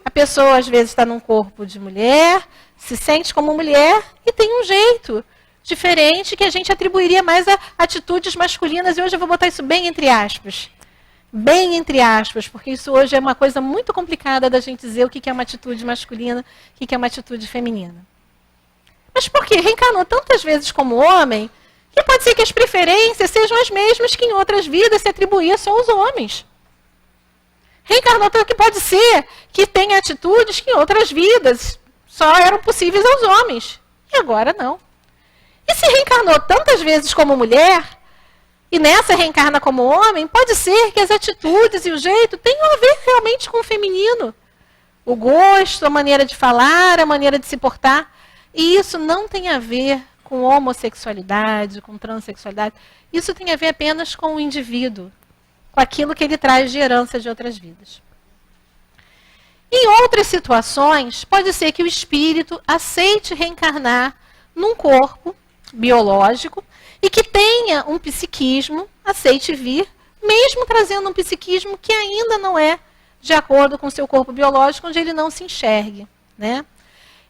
A pessoa, às vezes, está num corpo de mulher, se sente como mulher e tem um jeito diferente que a gente atribuiria mais a atitudes masculinas. E hoje eu vou botar isso bem entre aspas. Bem entre aspas, porque isso hoje é uma coisa muito complicada da gente dizer o que é uma atitude masculina, o que é uma atitude feminina. Mas por quê? Reencarnou tantas vezes como homem, que pode ser que as preferências sejam as mesmas que em outras vidas se atribuía só aos homens. Reencarnou tanto que pode ser que tenha atitudes que em outras vidas só eram possíveis aos homens. E agora não. E se reencarnou tantas vezes como mulher, e nessa reencarna como homem, pode ser que as atitudes e o jeito tenham a ver realmente com o feminino. O gosto, a maneira de falar, a maneira de se portar. E isso não tem a ver com homossexualidade, com transexualidade. Isso tem a ver apenas com o indivíduo, com aquilo que ele traz de herança de outras vidas. Em outras situações, pode ser que o espírito aceite reencarnar num corpo biológico e que tenha um psiquismo, aceite vir, mesmo trazendo um psiquismo que ainda não é de acordo com o seu corpo biológico, onde ele não se enxergue, né?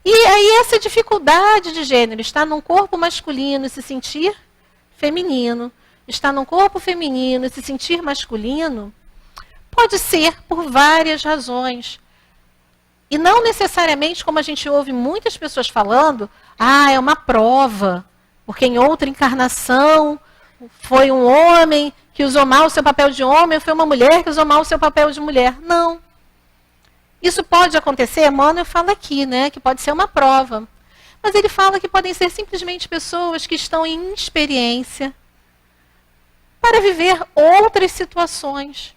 E aí essa dificuldade de gênero, estar num corpo masculino e se sentir feminino, estar num corpo feminino e se sentir masculino, pode ser por várias razões. E não necessariamente, como a gente ouve muitas pessoas falando, é uma prova, porque em outra encarnação foi um homem que usou mal o seu papel de homem, ou foi uma mulher que usou mal o seu papel de mulher. Não. Isso pode acontecer, Emmanuel fala aqui, né, que pode ser uma prova. Mas ele fala que podem ser simplesmente pessoas que estão em experiência para viver outras situações.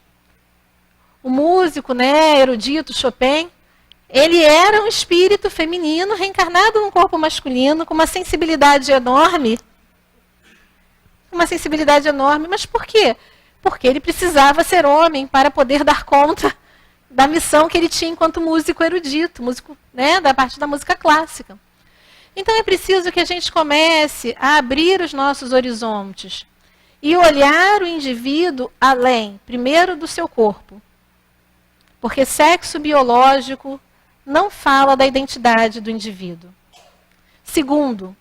O músico, né, erudito Chopin, ele era um espírito feminino reencarnado num corpo masculino, com uma sensibilidade enorme. Uma sensibilidade enorme. Mas por quê? Porque ele precisava ser homem para poder dar conta da missão que ele tinha enquanto músico erudito, músico, né, da parte da música clássica. Então é preciso que a gente comece a abrir os nossos horizontes e olhar o indivíduo além, primeiro, do seu corpo. Porque sexo biológico não fala da identidade do indivíduo. Segundo,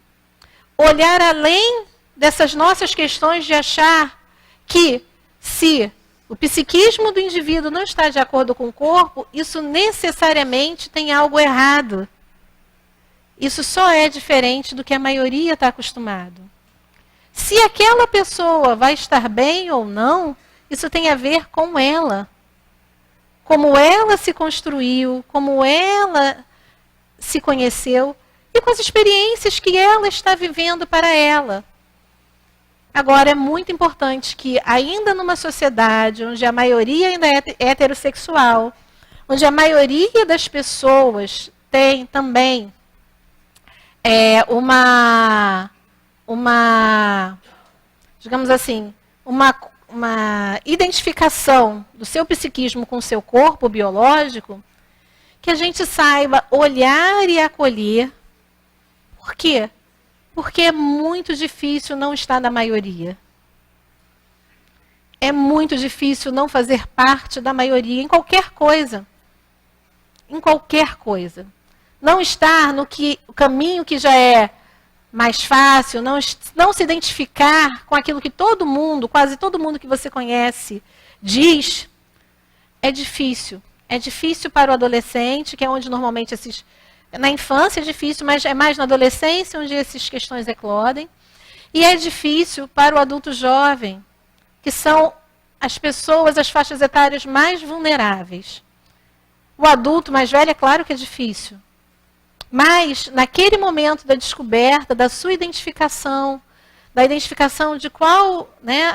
olhar além dessas nossas questões de achar que se o psiquismo do indivíduo não está de acordo com o corpo, isso necessariamente tem algo errado. Isso só é diferente do que a maioria está acostumado. Se aquela pessoa vai estar bem ou não, isso tem a ver com ela. Como ela se construiu, como ela se conheceu e com as experiências que ela está vivendo para ela. Agora, é muito importante que, ainda numa sociedade onde a maioria ainda é heterossexual, onde a maioria das pessoas tem também digamos assim, uma identificação do seu psiquismo com o seu corpo biológico, que a gente saiba olhar e acolher. Por quê? Porque é muito difícil não estar na maioria. É muito difícil não fazer parte da maioria em qualquer coisa. Em qualquer coisa. Não estar no caminho que já é mais fácil, não se identificar com aquilo que todo mundo, quase todo mundo que você conhece, diz, é difícil. É difícil para o adolescente, que é onde normalmente na infância é difícil, mas é mais na adolescência onde essas questões eclodem. E é difícil para o adulto jovem, que são as pessoas, as faixas etárias mais vulneráveis. O adulto mais velho, é claro que é difícil. Mas, naquele momento da descoberta, da sua identificação, da identificação de qual, né,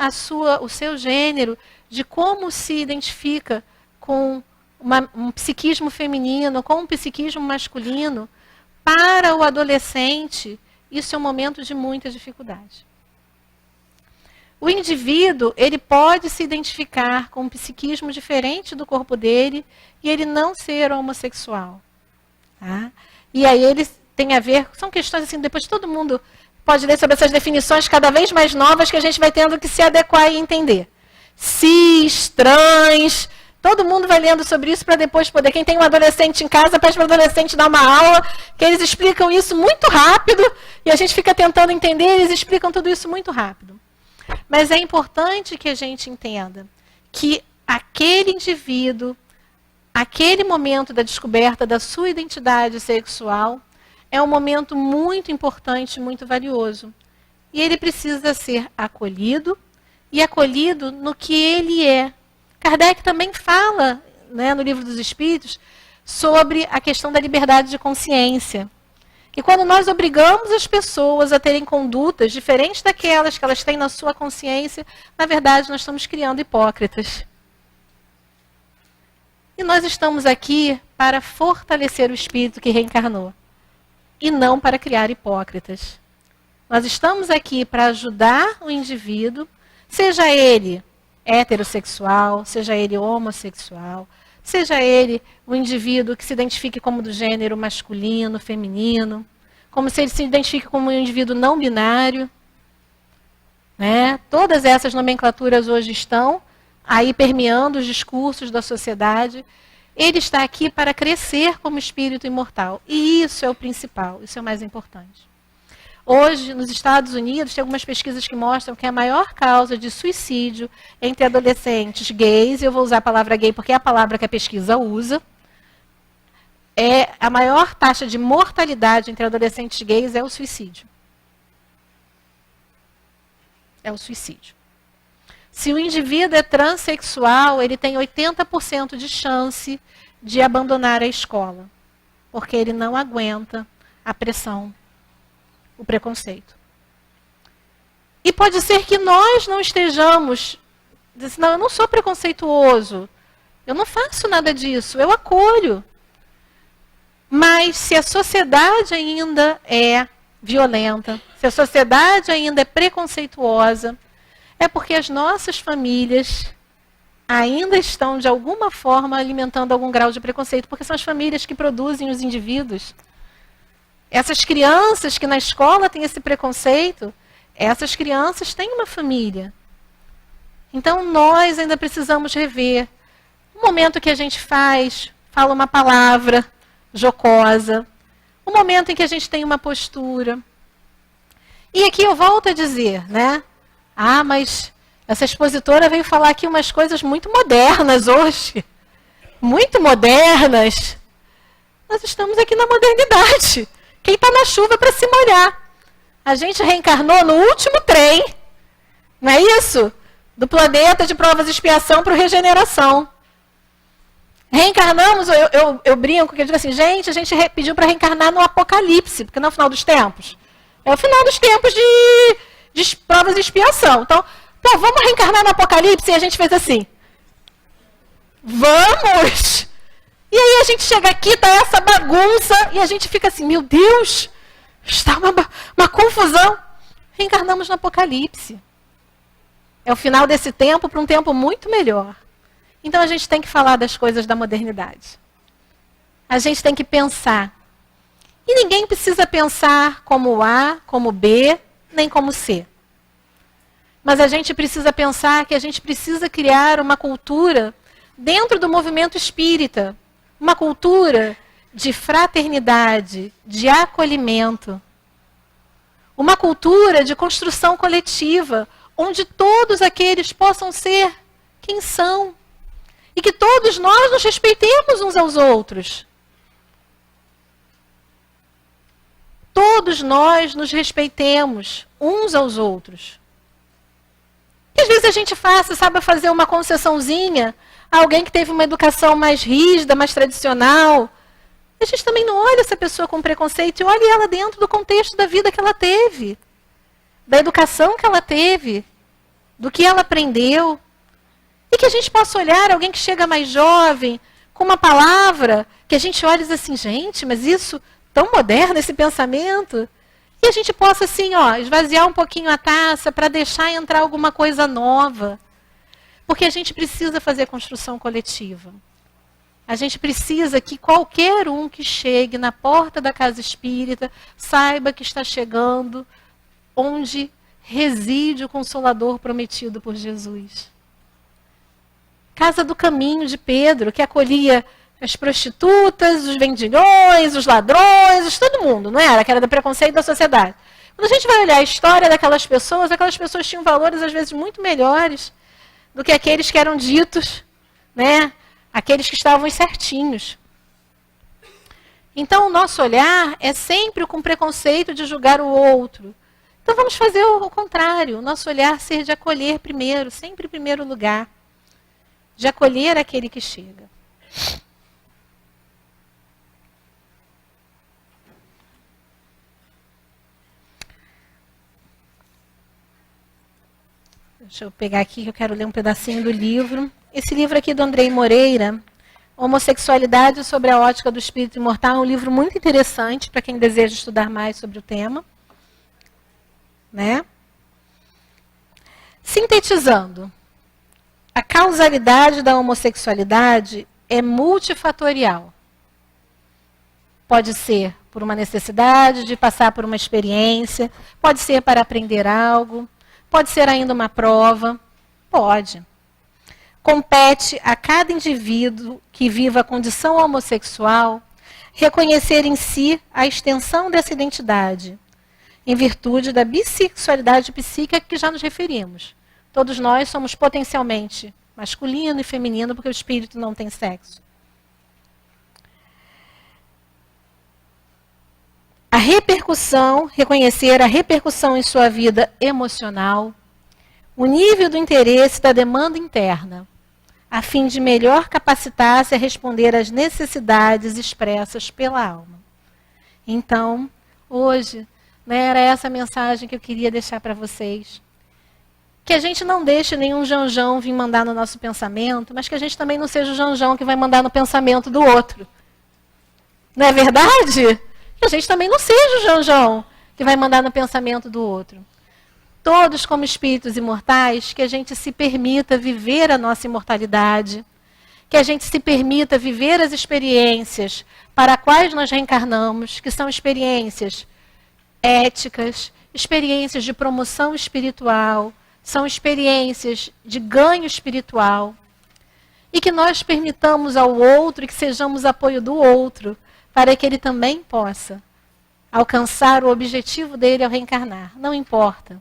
o seu gênero, de como se identifica com um psiquismo feminino, com um psiquismo masculino, para o adolescente, isso é um momento de muita dificuldade. O indivíduo, ele pode se identificar com um psiquismo diferente do corpo dele e ele não ser homossexual. Tá? E aí eles têm a ver, são questões assim, depois todo mundo pode ler sobre essas definições cada vez mais novas que a gente vai tendo que se adequar e entender. Cis, trans, todo mundo vai lendo sobre isso para depois poder. Quem tem um adolescente em casa, pede para o adolescente dar uma aula, que eles explicam isso muito rápido e a gente fica tentando entender, eles explicam tudo isso muito rápido. Mas é importante que a gente entenda que aquele indivíduo, aquele momento da descoberta da sua identidade sexual é um momento muito importante, muito valioso. E ele precisa ser acolhido, e acolhido no que ele é. Kardec também fala, né, no Livro dos Espíritos, sobre a questão da liberdade de consciência. E quando nós obrigamos as pessoas a terem condutas diferentes daquelas que elas têm na sua consciência, na verdade nós estamos criando hipócritas. E nós estamos aqui para fortalecer o espírito que reencarnou. E não para criar hipócritas. Nós estamos aqui para ajudar o indivíduo, seja ele heterossexual, seja ele homossexual, seja ele o indivíduo que se identifique como do gênero masculino, feminino, como se ele se identifique como um indivíduo não binário. Né? Todas essas nomenclaturas hoje estão aí permeando os discursos da sociedade. Ele está aqui para crescer como espírito imortal. E isso é o principal, isso é o mais importante. Hoje, nos Estados Unidos, tem algumas pesquisas que mostram que a maior causa de suicídio entre adolescentes gays, eu vou usar a palavra gay porque é a palavra que a pesquisa usa, a maior taxa de mortalidade entre adolescentes gays é o suicídio. É o suicídio. Se o indivíduo é transexual, ele tem 80% de chance de abandonar a escola, porque ele não aguenta a pressão, o preconceito. E pode ser que nós não estejamos, não, eu não sou preconceituoso, eu não faço nada disso, eu acolho. Mas se a sociedade ainda é violenta, se a sociedade ainda é preconceituosa, é porque as nossas famílias ainda estão, de alguma forma, alimentando algum grau de preconceito, porque são as famílias que produzem os indivíduos. Essas crianças que na escola têm esse preconceito, essas crianças têm uma família. Então, nós ainda precisamos rever. O momento que a gente fala uma palavra jocosa, o momento em que a gente tem uma postura. E aqui eu volto a dizer, né? Ah, mas essa expositora veio falar aqui umas coisas muito modernas hoje. Muito modernas. Nós estamos aqui na modernidade. Quem está na chuva para se molhar. A gente reencarnou no último trem, não é isso? Do planeta de provas e expiação para o regeneração. Reencarnamos, eu brinco, que eu digo assim, gente, a gente pediu para reencarnar no Apocalipse, porque não é o final dos tempos. É o final dos tempos de provas e expiação. Então, vamos reencarnar no Apocalipse? E a gente fez assim. Vamos! E aí a gente chega aqui, está essa bagunça, e a gente fica assim, meu Deus, está uma confusão. Reencarnamos no Apocalipse. É o final desse tempo para um tempo muito melhor. Então a gente tem que falar das coisas da modernidade. A gente tem que pensar. E ninguém precisa pensar como A, como B, nem como C. Mas a gente precisa pensar que a gente precisa criar uma cultura dentro do movimento espírita. Uma cultura de fraternidade, de acolhimento. Uma cultura de construção coletiva, onde todos aqueles possam ser quem são. E que todos nós nos respeitemos uns aos outros. Todos nós nos respeitemos uns aos outros. E às vezes a gente sabe fazer uma concessãozinha a alguém que teve uma educação mais rígida, mais tradicional. A gente também não olha essa pessoa com preconceito e olha ela dentro do contexto da vida que ela teve, da educação que ela teve, do que ela aprendeu. E que a gente possa olhar alguém que chega mais jovem, com uma palavra, que a gente olha e diz assim, gente, mas isso, tão moderno esse pensamento. E a gente possa assim, esvaziar um pouquinho a taça para deixar entrar alguma coisa nova. Porque a gente precisa fazer construção coletiva. A gente precisa que qualquer um que chegue na porta da casa espírita saiba que está chegando onde reside o Consolador prometido por Jesus. Casa do Caminho de Pedro, que acolhia as prostitutas, os vendilhões, os ladrões, todo mundo, não era? Que era do preconceito da sociedade. Quando a gente vai olhar a história daquelas pessoas tinham valores às vezes muito melhores do que aqueles que eram ditos, né? Aqueles que estavam certinhos. Então, o nosso olhar é sempre com preconceito de julgar o outro. Então, vamos fazer o contrário. O nosso olhar ser de acolher primeiro, sempre em primeiro lugar. De acolher aquele que chega. Deixa eu pegar aqui que eu quero ler um pedacinho do livro. Esse livro aqui do Andrei Moreira, Homossexualidade sobre a Ótica do Espírito Imortal, é um livro muito interessante para quem deseja estudar mais sobre o tema. Né? Sintetizando, a causalidade da homossexualidade é multifatorial. Pode ser por uma necessidade de passar por uma experiência, pode ser para aprender algo, pode ser ainda uma prova, pode. Compete a cada indivíduo que viva a condição homossexual reconhecer em si a extensão dessa identidade, em virtude da bissexualidade psíquica que já nos referimos. Todos nós somos potencialmente masculino e feminino, porque o espírito não tem sexo. A repercussão, reconhecer a repercussão em sua vida emocional, o nível do interesse da demanda interna, a fim de melhor capacitar-se a responder às necessidades expressas pela alma. Então, hoje, era essa mensagem que eu queria deixar para vocês. Que a gente não deixe nenhum Janjão vir mandar no nosso pensamento, mas que a gente também não seja o Janjão que vai mandar no pensamento do outro. Não é verdade? Que a gente também não seja o Janjão que vai mandar no pensamento do outro. Todos como espíritos imortais, que a gente se permita viver a nossa imortalidade, que a gente se permita viver as experiências para as quais nós reencarnamos, que são experiências éticas, experiências de promoção espiritual, são experiências de ganho espiritual. E que nós permitamos ao outro e que sejamos apoio do outro, para que ele também possa alcançar o objetivo dele ao reencarnar. Não importa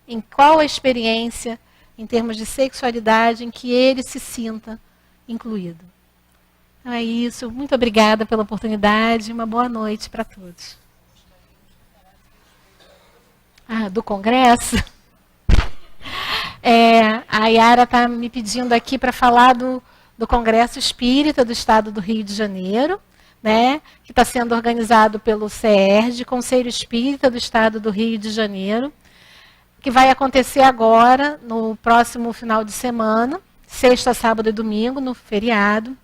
em qual a experiência, em termos de sexualidade, em que ele se sinta incluído. Então é isso. Muito obrigada pela oportunidade. Uma boa noite para todos. Do Congresso? A Yara está me pedindo aqui para falar do Congresso Espírita do Estado do Rio de Janeiro, né, que está sendo organizado pelo CERJ, Conselho Espírita do Estado do Rio de Janeiro, que vai acontecer agora, no próximo final de semana, sexta, sábado e domingo, no feriado.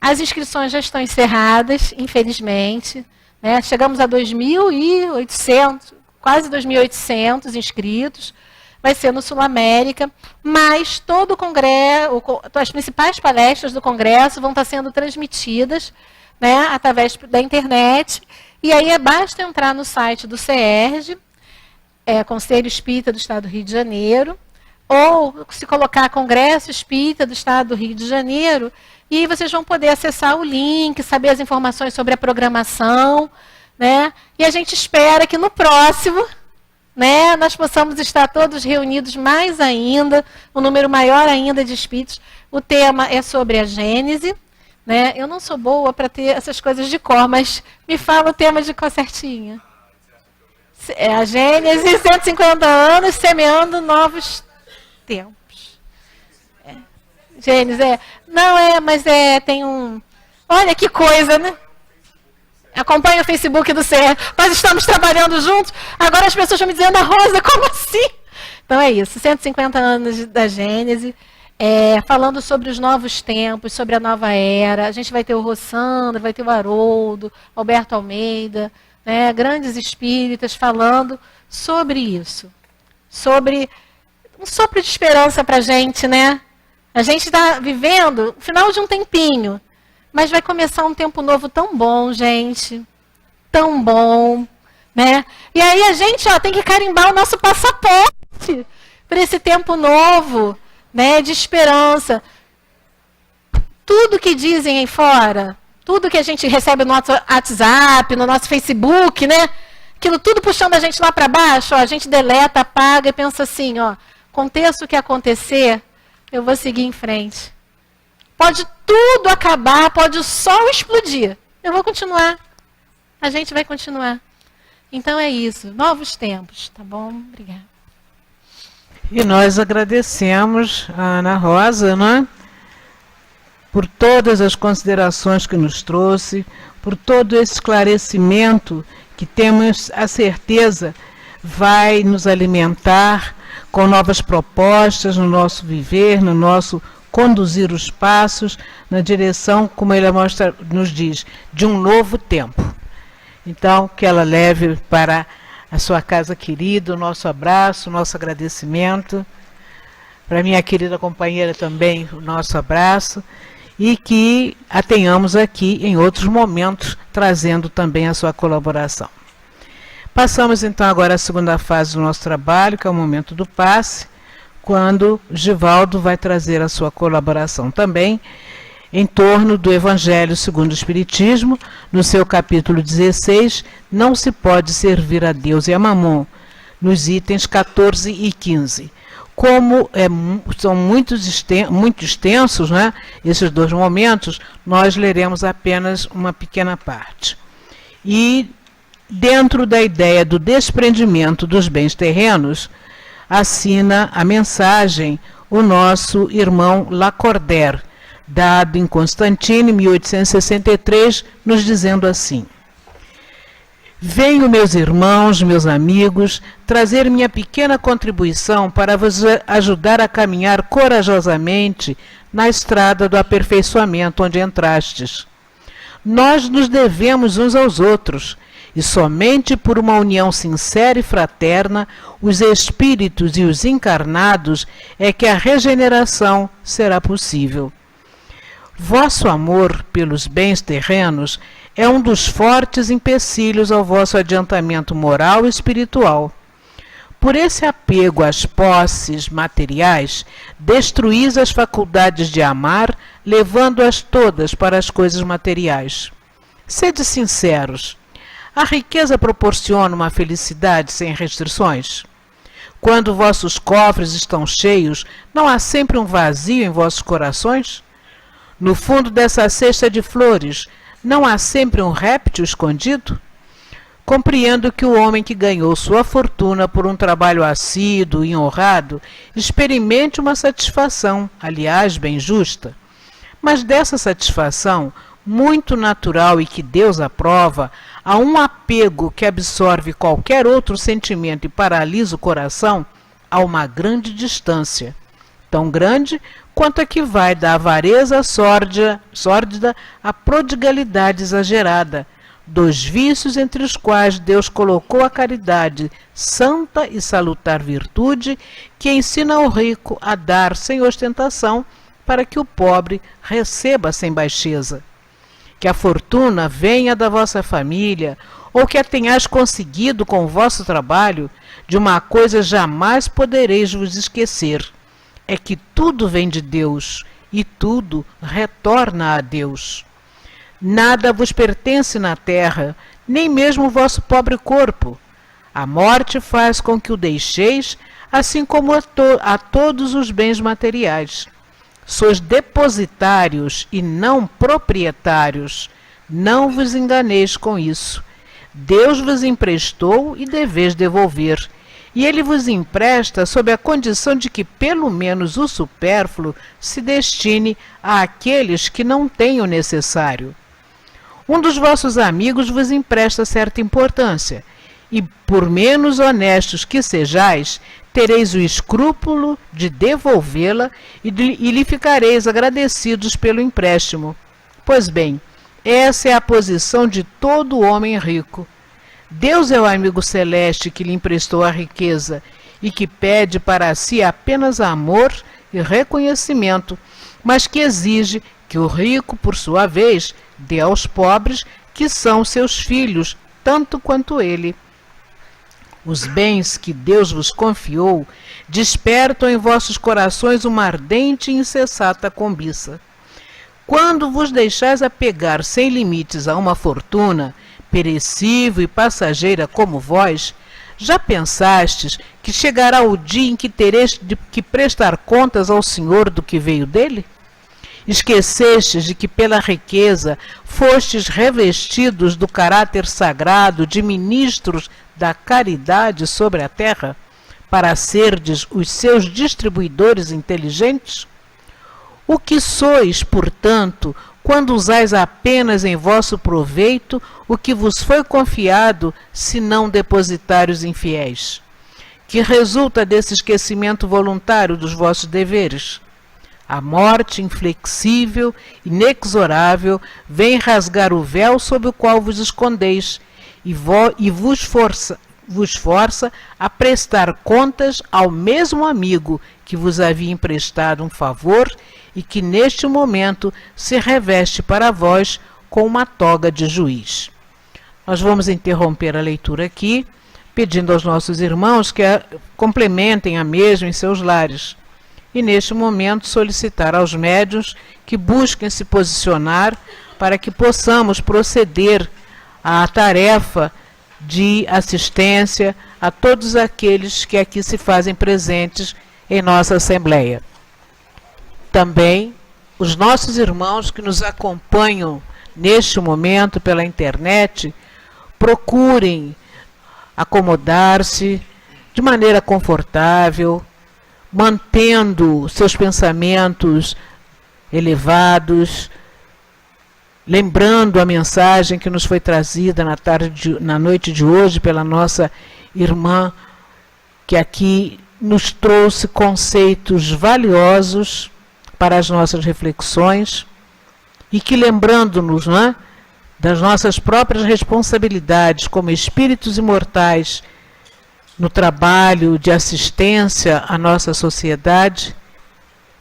As inscrições já estão encerradas, infelizmente. Né? Chegamos a 2.800, quase 2.800 inscritos. Vai ser no Sul América, mas todo o congresso, as principais palestras do congresso vão estar sendo transmitidas, né, através da internet. E aí basta entrar no site do CERJ, Conselho Espírita do Estado do Rio de Janeiro, ou se colocar Congresso Espírita do Estado do Rio de Janeiro, e aí vocês vão poder acessar o link, saber as informações sobre a programação, né? E a gente espera que no próximo, né, nós possamos estar todos reunidos mais ainda, um número maior ainda de espíritos. O tema é sobre a Gênese. Né? Eu não sou boa para ter essas coisas de cor, mas me fala o tema de cor certinho. É a Gênese, 150 anos, semeando novos tempos. Gênese, não mas tem um... Olha que coisa, né? Acompanha o Facebook do CER. Nós estamos trabalhando juntos. Agora as pessoas estão me dizendo, Rosa, como assim? Então é isso, 150 anos da Gênese, falando sobre os novos tempos, sobre a nova era. A gente vai ter o Rossandro, vai ter o Haroldo, Alberto Almeida, né, grandes espíritas falando sobre isso. Sobre um sopro de esperança para a gente, né? A gente está vivendo o final de um tempinho. Mas vai começar um tempo novo tão bom, gente. Tão bom. Né? E aí a gente tem que carimbar o nosso passaporte para esse tempo novo, né, de esperança. Tudo que dizem aí fora, tudo que a gente recebe no nosso WhatsApp, no nosso Facebook, né? Aquilo tudo puxando a gente lá para baixo, a gente deleta, apaga e pensa assim, aconteça o que acontecer, eu vou seguir em frente. Pode tudo acabar, pode o sol explodir. Eu vou continuar. A gente vai continuar. Então é isso. Novos tempos, tá bom? Obrigada. E nós agradecemos a Ana Rosa, né, por todas as considerações que nos trouxe, por todo esse esclarecimento que temos a certeza vai nos alimentar com novas propostas no nosso viver, no nosso conduzir os passos na direção, como ele nos diz, de um novo tempo. Então, que ela leve para a sua casa querida o nosso abraço, o nosso agradecimento. Para minha querida companheira também, o nosso abraço. E que a tenhamos aqui em outros momentos, trazendo também a sua colaboração. Passamos então agora à segunda fase do nosso trabalho, que é o momento do passe, quando Givaldo vai trazer a sua colaboração também em torno do Evangelho segundo o Espiritismo, no seu capítulo 16, Não se pode servir a Deus e a Mamon, nos itens 14 e 15. Como são muito extensos, né, esses dois momentos, nós leremos apenas uma pequena parte. E, dentro da ideia do desprendimento dos bens terrenos, assina a mensagem o nosso irmão Lacordaire, dado em Constantine, 1863, nos dizendo assim: venho, meus irmãos, meus amigos, trazer minha pequena contribuição para vos ajudar a caminhar corajosamente na estrada do aperfeiçoamento onde entrastes. Nós nos devemos uns aos outros, e somente por uma união sincera e fraterna, os espíritos e os encarnados, é que a regeneração será possível. Vosso amor pelos bens terrenos é um dos fortes empecilhos ao vosso adiantamento moral e espiritual. Por esse apego às posses materiais, destruís as faculdades de amar, levando-as todas para as coisas materiais. Sede sinceros. A riqueza proporciona uma felicidade sem restrições? Quando vossos cofres estão cheios, não há sempre um vazio em vossos corações? No fundo dessa cesta de flores, não há sempre um réptil escondido? Compreendo que o homem que ganhou sua fortuna por um trabalho assíduo e honrado experimente uma satisfação, aliás, bem justa. Mas dessa satisfação, muito natural e que Deus aprova, há um apego que absorve qualquer outro sentimento e paralisa o coração a uma grande distância. Tão grande quanto a que vai da avareza sórdida à prodigalidade exagerada, dos vícios entre os quais Deus colocou a caridade, santa e salutar virtude, que ensina ao rico a dar sem ostentação, para que o pobre receba sem baixeza. Que a fortuna venha da vossa família, ou que a tenhais conseguido com o vosso trabalho, de uma coisa jamais podereis vos esquecer, é que tudo vem de Deus e tudo retorna a Deus. Nada vos pertence na terra, nem mesmo o vosso pobre corpo. A morte faz com que o deixeis, assim como a todos os bens materiais. Sois depositários e não proprietários. Não vos enganeis com isso. Deus vos emprestou e deveis devolver. E ele vos empresta sob a condição de que pelo menos o supérfluo se destine àqueles que não têm o necessário. Um dos vossos amigos vos empresta certa importância, e por menos honestos que sejais, tereis o escrúpulo de devolvê-la e lhe ficareis agradecidos pelo empréstimo. Pois bem, essa é a posição de todo homem rico. Deus é o amigo celeste que lhe emprestou a riqueza e que pede para si apenas amor e reconhecimento, mas que exige que o rico, por sua vez, dê aos pobres, que são seus filhos, tanto quanto ele. Os bens que Deus vos confiou despertam em vossos corações uma ardente e incessata cobiça. Quando vos deixais apegar sem limites a uma fortuna, perecível e passageira como vós, já pensastes que chegará o dia em que tereis que prestar contas ao Senhor do que veio dele? Esquecestes de que pela riqueza fostes revestidos do caráter sagrado de ministros da caridade sobre a terra, para serdes os seus distribuidores inteligentes? O que sois, portanto, quando usais apenas em vosso proveito o que vos foi confiado, senão depositários infiéis? Que resulta desse esquecimento voluntário dos vossos deveres? A morte inflexível, inexorável, vem rasgar o véu sob o qual vos escondeis e vos força a prestar contas ao mesmo amigo que vos havia emprestado um favor e que neste momento se reveste para vós com uma toga de juiz. Nós vamos interromper a leitura aqui, pedindo aos nossos irmãos que complementem a mesma em seus lares. E neste momento solicitar aos médiuns que busquem se posicionar para que possamos proceder à tarefa de assistência a todos aqueles que aqui se fazem presentes em nossa Assembleia. Também os nossos irmãos que nos acompanham neste momento pela internet, procurem acomodar-se de maneira confortável, mantendo seus pensamentos elevados, lembrando a mensagem que nos foi trazida na noite de hoje pela nossa irmã, que aqui nos trouxe conceitos valiosos para as nossas reflexões e que, lembrando-nos, das nossas próprias responsabilidades como espíritos imortais no trabalho de assistência à nossa sociedade,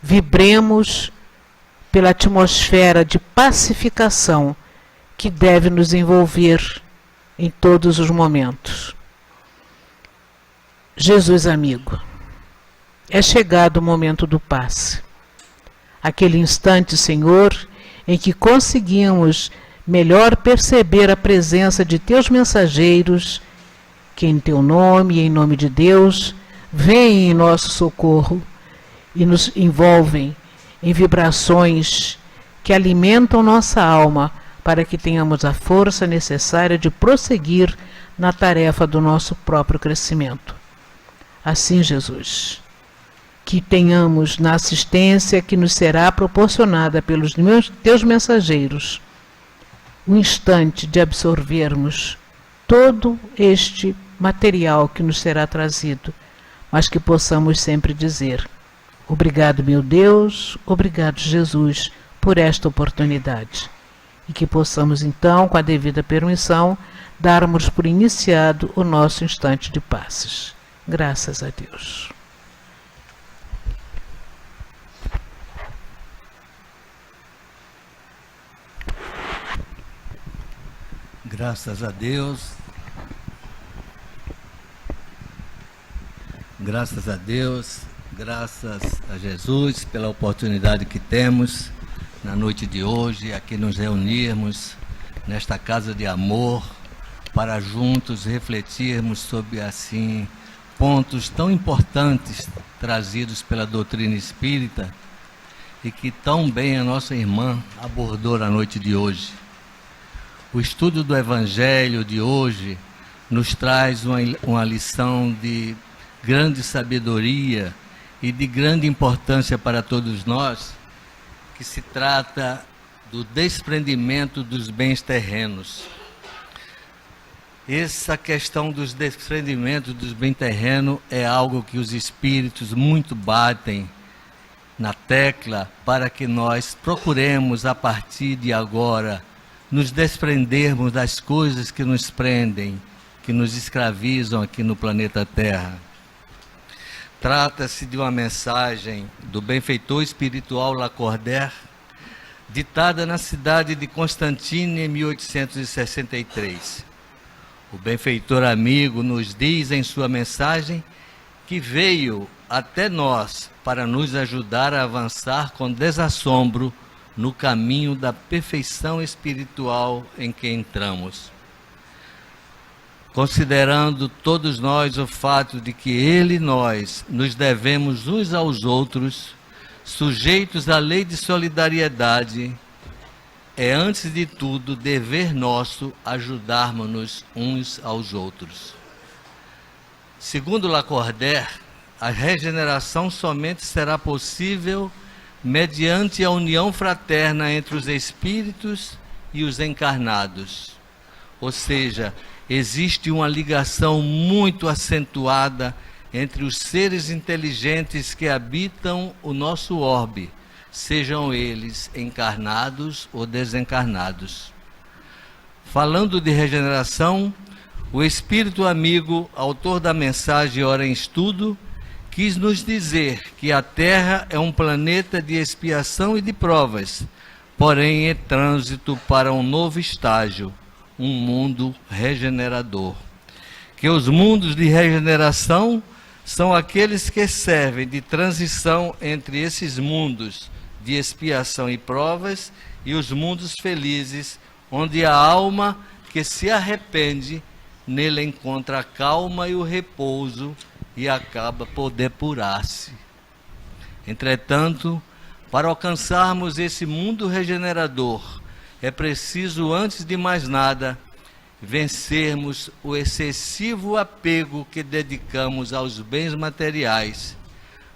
vibremos pela atmosfera de pacificação que deve nos envolver em todos os momentos. Jesus amigo, é chegado o momento do passe. Aquele instante, Senhor, em que conseguimos melhor perceber a presença de teus mensageiros, que em teu nome e em nome de Deus vêm em nosso socorro e nos envolvem em vibrações que alimentam nossa alma para que tenhamos a força necessária de prosseguir na tarefa do nosso próprio crescimento. Assim, Jesus, que tenhamos na assistência que nos será proporcionada pelos teus mensageiros um instante de absorvermos todo este material que nos será trazido, mas que possamos sempre dizer: Obrigado, meu Deus, obrigado, Jesus, por esta oportunidade. E que possamos, então, com a devida permissão, darmos por iniciado o nosso instante de passes. Graças a Deus. Graças a Deus. Graças a Deus, graças a Jesus pela oportunidade que temos na noite de hoje, aqui nos reunirmos nesta casa de amor, para juntos refletirmos sobre, assim, pontos tão importantes trazidos pela doutrina espírita e que tão bem a nossa irmã abordou na noite de hoje. O estudo do Evangelho de hoje nos traz uma lição de grande sabedoria e de grande importância para todos nós, que se trata do desprendimento dos bens terrenos. Essa questão dos desprendimentos dos bens terrenos é algo que os espíritos muito batem na tecla para que nós procuremos, a partir de agora, nos desprendermos das coisas que nos prendem, que nos escravizam aqui no planeta Terra. Trata-se de uma mensagem do benfeitor espiritual Lacordaire, ditada na cidade de Constantine em 1863. O benfeitor amigo nos diz em sua mensagem que veio até nós para nos ajudar a avançar com desassombro no caminho da perfeição espiritual em que entramos. Considerando todos nós o fato de que ele e nós nos devemos uns aos outros, sujeitos à lei de solidariedade, é antes de tudo dever nosso ajudarmos-nos uns aos outros. Segundo Lacordaire, a regeneração somente será possível mediante a união fraterna entre os espíritos e os encarnados. Ou seja, existe uma ligação muito acentuada entre os seres inteligentes que habitam o nosso orbe, sejam eles encarnados ou desencarnados. Falando de regeneração, o Espírito amigo, autor da mensagem Ora em Estudo, quis nos dizer que a Terra é um planeta de expiação e de provas, porém em trânsito para um novo estágio, um mundo regenerador. Que os mundos de regeneração são aqueles que servem de transição entre esses mundos de expiação e provas e os mundos felizes, onde a alma que se arrepende, nele encontra a calma e o repouso e acaba por depurar-se. Entretanto, para alcançarmos esse mundo regenerador, é preciso, antes de mais nada, vencermos o excessivo apego que dedicamos aos bens materiais,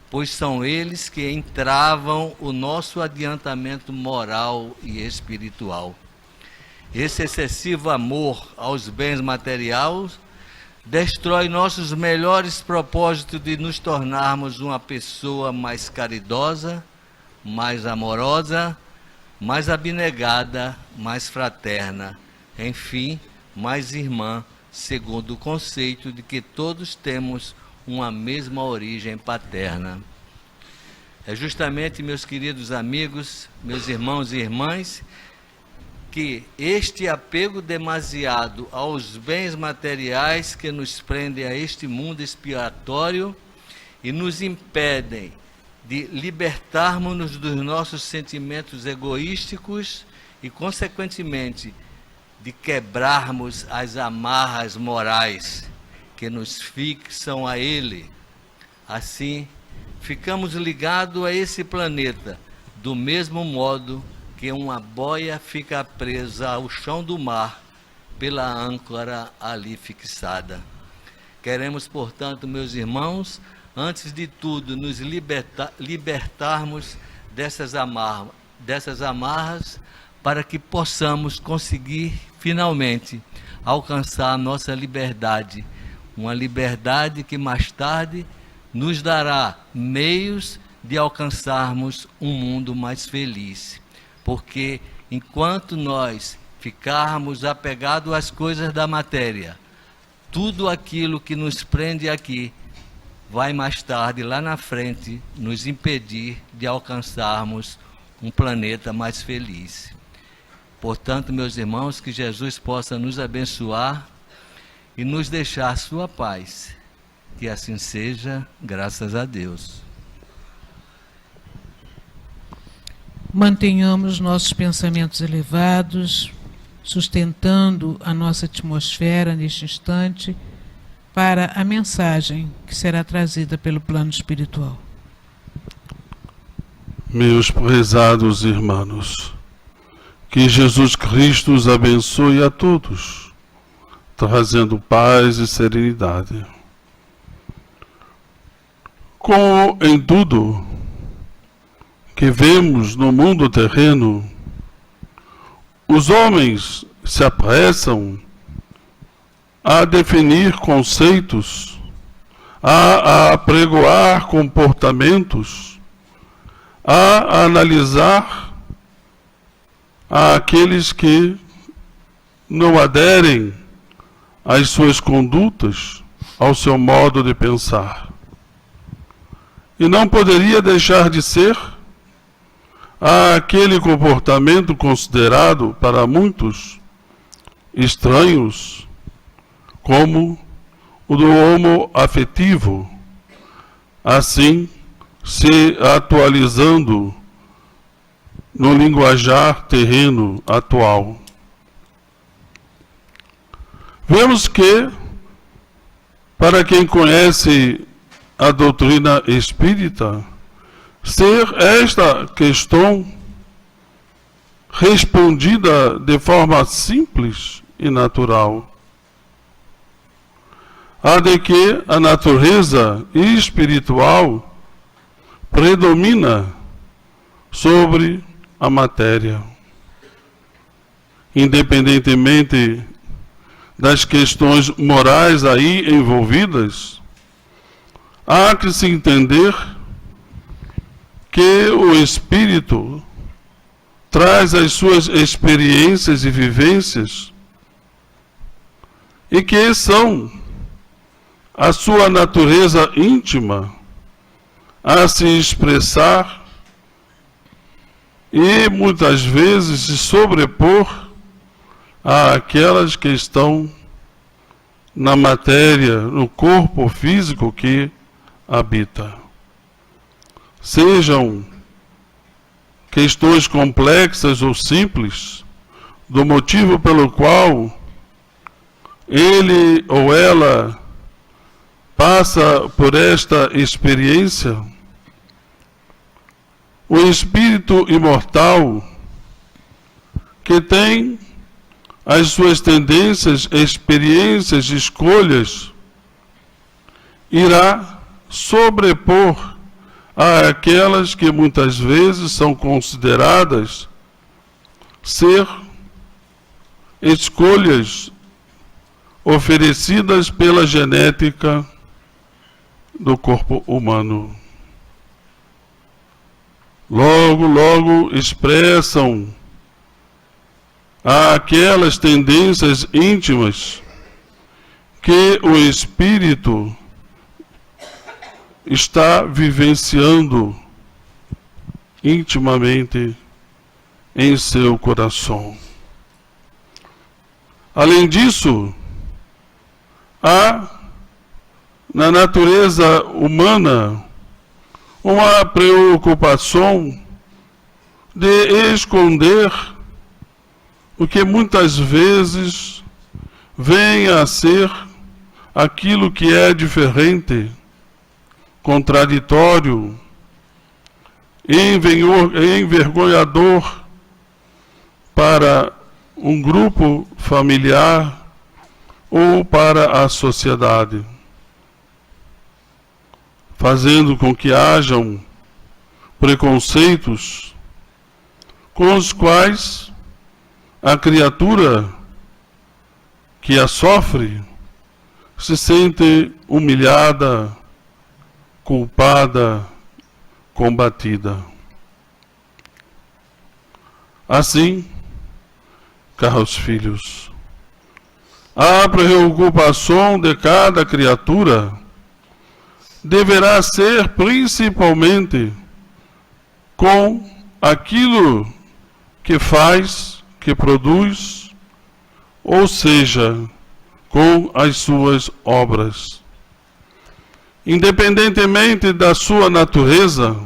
pois são eles que entravam o nosso adiantamento moral e espiritual. Esse excessivo amor aos bens materiais destrói nossos melhores propósitos de nos tornarmos uma pessoa mais caridosa, mais amorosa, mais abnegada, mais fraterna, enfim, mais irmã, segundo o conceito de que todos temos uma mesma origem paterna. É justamente, meus queridos amigos, meus irmãos e irmãs, que este apego demasiado aos bens materiais que nos prendem a este mundo expiatório e nos impedem de libertarmos-nos dos nossos sentimentos egoísticos e, consequentemente, de quebrarmos as amarras morais que nos fixam a ele. Assim, ficamos ligados a esse planeta, do mesmo modo que uma boia fica presa ao chão do mar pela âncora ali fixada. Queremos, portanto, meus irmãos, antes de tudo, nos libertarmos dessas amarras, para que possamos conseguir, finalmente, alcançar a nossa liberdade. Uma liberdade que mais tarde nos dará meios de alcançarmos um mundo mais feliz. Porque enquanto nós ficarmos apegados às coisas da matéria, tudo aquilo que nos prende aqui vai mais tarde, lá na frente, nos impedir de alcançarmos um planeta mais feliz. Portanto, meus irmãos, que Jesus possa nos abençoar e nos deixar sua paz. Que assim seja, graças a Deus. Mantenhamos nossos pensamentos elevados, sustentando a nossa atmosfera neste instante para a mensagem que será trazida pelo plano espiritual. Meus prezados irmãos, que Jesus Cristo os abençoe a todos, trazendo paz e serenidade. Como em tudo que vemos no mundo terreno, os homens se apressam a definir conceitos, a apregoar comportamentos, a analisar aqueles que não aderem às suas condutas, ao seu modo de pensar. E não poderia deixar de ser aquele comportamento considerado para muitos estranhos, como o do homo afetivo, assim se atualizando no linguajar terreno atual. Vemos que, para quem conhece a doutrina espírita, ser esta questão respondida de forma simples e natural, a de que a natureza espiritual predomina sobre a matéria. Independentemente das questões morais aí envolvidas, há que se entender que o espírito traz as suas experiências e vivências e que são a sua natureza íntima a se expressar e muitas vezes se sobrepor àquelas que estão na matéria, no corpo físico que habita. Sejam questões complexas ou simples, do motivo pelo qual ele ou ela passa por esta experiência, o espírito imortal, que tem as suas tendências, experiências, escolhas, irá sobrepor àquelas que muitas vezes são consideradas ser escolhas oferecidas pela genética do corpo humano. Logo, logo expressam aquelas tendências íntimas que o espírito está vivenciando intimamente em seu coração. Além disso, há na natureza humana uma preocupação de esconder o que muitas vezes vem a ser aquilo que é diferente, contraditório, envergonhador para um grupo familiar ou para a sociedade, fazendo com que hajam preconceitos com os quais a criatura que a sofre se sente humilhada, culpada, combatida. Assim, caros filhos, a preocupação de cada criatura deverá ser principalmente com aquilo que faz, que produz, ou seja, com as suas obras. Independentemente da sua natureza,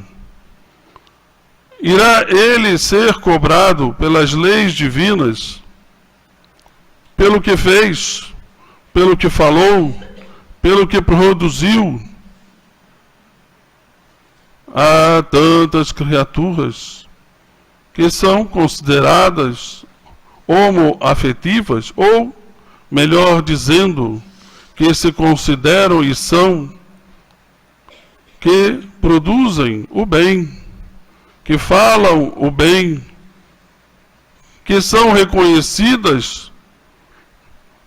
irá ele ser cobrado pelas leis divinas, pelo que fez, pelo que falou, pelo que produziu. Há tantas criaturas que são consideradas homoafetivas, ou, melhor dizendo, que se consideram e são, que produzem o bem, que falam o bem, que são reconhecidas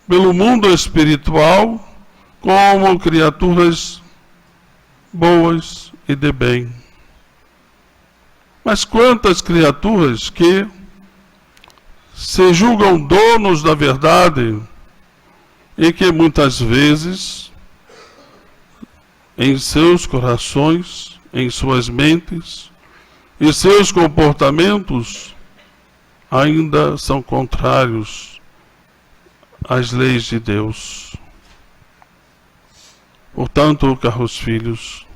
pelo mundo espiritual como criaturas boas e de bem. Mas quantas criaturas que se julgam donos da verdade e que muitas vezes em seus corações, em suas mentes e seus comportamentos ainda são contrários às leis de Deus. Portanto, caros filhos,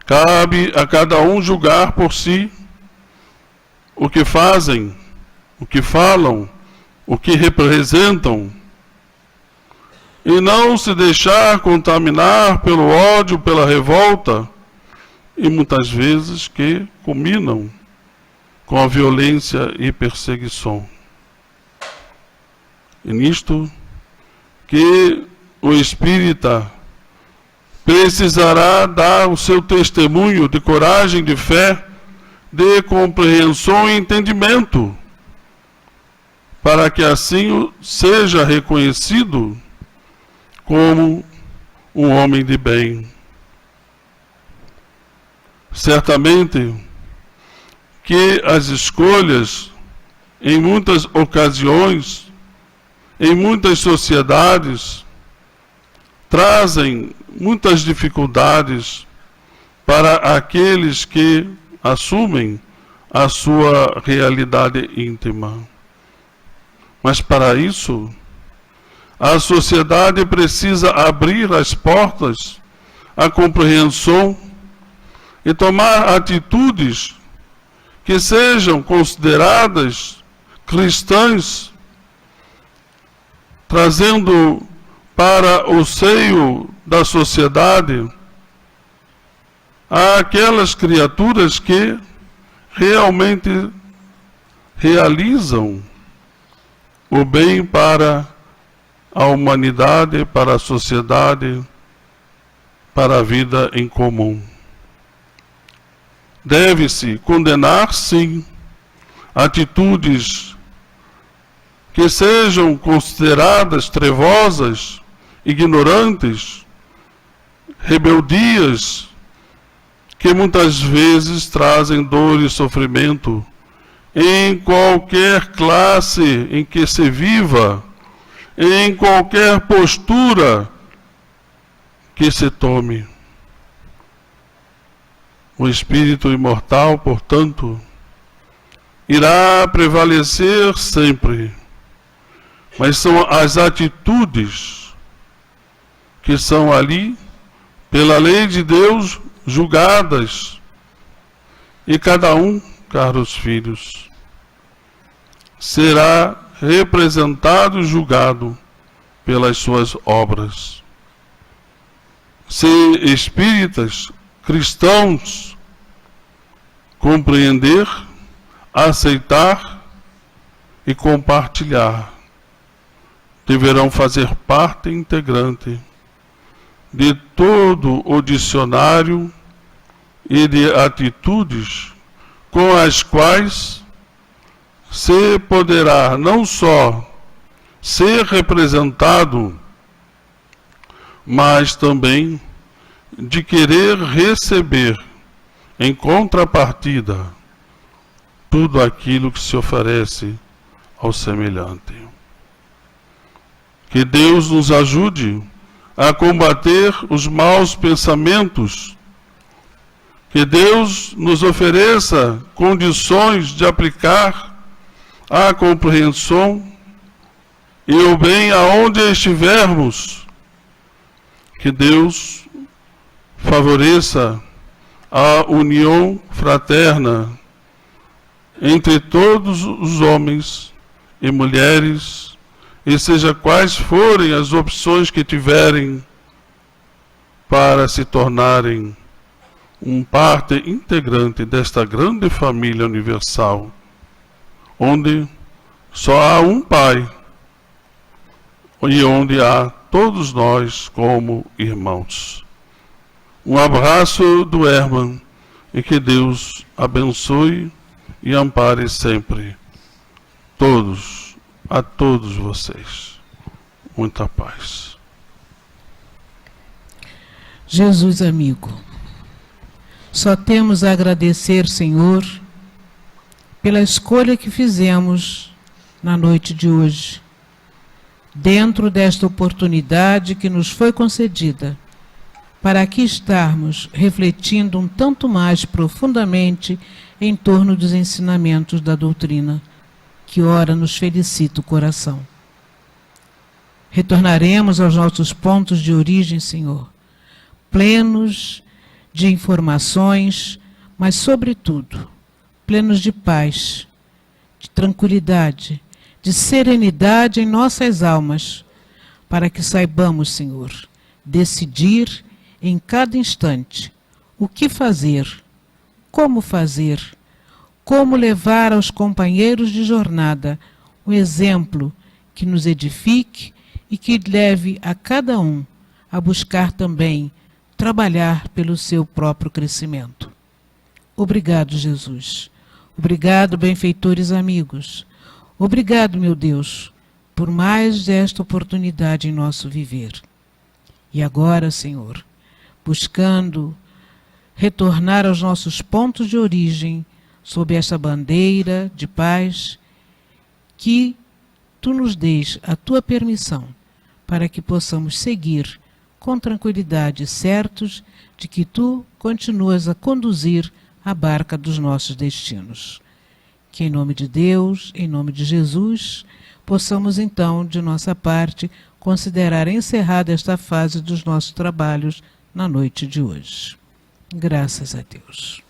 cabe a cada um julgar por si o que fazem, o que falam, o que representam, e não se deixar contaminar pelo ódio, pela revolta, e muitas vezes que culminam com a violência e perseguição. E nisto que o espírita precisará dar o seu testemunho de coragem, de fé, de compreensão e entendimento, para que assim seja reconhecido como um homem de bem. Certamente que as escolhas, em muitas ocasiões, em muitas sociedades, trazem muitas dificuldades para aqueles que assumem a sua realidade íntima. Mas para isso, a sociedade precisa abrir as portas à compreensão e tomar atitudes que sejam consideradas cristãs, trazendo para o seio da sociedade aquelas criaturas que realmente realizam o bem para a humanidade, para a sociedade, para a vida em comum. Deve-se condenar, sim, atitudes que sejam consideradas trevosas, ignorantes, rebeldias, que muitas vezes trazem dor e sofrimento em qualquer classe em que se viva, em qualquer postura que se tome. O espírito imortal, portanto, irá prevalecer sempre, mas são as atitudes que são ali, pela lei de Deus, julgadas, e cada um, caros filhos, será representado e julgado pelas suas obras. Se espíritas, cristãos, compreender, aceitar e compartilhar, deverão fazer parte integrante de todo o dicionário e de atitudes com as quais se poderá não só ser representado, mas também de querer receber em contrapartida, tudo aquilo que se oferece ao semelhante. Que Deus nos ajude a combater os maus pensamentos. Que Deus nos ofereça condições de aplicar a compreensão e o bem aonde estivermos. Que Deus favoreça a união fraterna entre todos os homens e mulheres, e seja quais forem as opções que tiverem para se tornarem parte integrante desta grande família universal, onde só há um Pai e onde há todos nós como irmãos. Um abraço do Herman e que Deus abençoe e ampare sempre a todos vocês. Muita paz. Jesus amigo, só temos a agradecer, Senhor, pela escolha que fizemos na noite de hoje, dentro desta oportunidade que nos foi concedida, para aqui estarmos refletindo um tanto mais profundamente em torno dos ensinamentos da doutrina, que ora nos felicita o coração. Retornaremos aos nossos pontos de origem, Senhor, plenos de informações, mas, sobretudo, plenos de paz, de tranquilidade, de serenidade em nossas almas, para que saibamos, Senhor, decidir em cada instante o que fazer, como levar aos companheiros de jornada um exemplo que nos edifique e que leve a cada um a buscar também trabalhar pelo seu próprio crescimento. Obrigado, Jesus. Obrigado, benfeitores amigos. Obrigado, meu Deus, por mais esta oportunidade em nosso viver. E agora, Senhor, buscando retornar aos nossos pontos de origem, sob esta bandeira de paz, que Tu nos dês a Tua permissão, para que possamos seguir com tranquilidade, certos de que Tu continuas a conduzir a barca dos nossos destinos. Que em nome de Deus, em nome de Jesus, possamos então, de nossa parte, considerar encerrada esta fase dos nossos trabalhos na noite de hoje. Graças a Deus.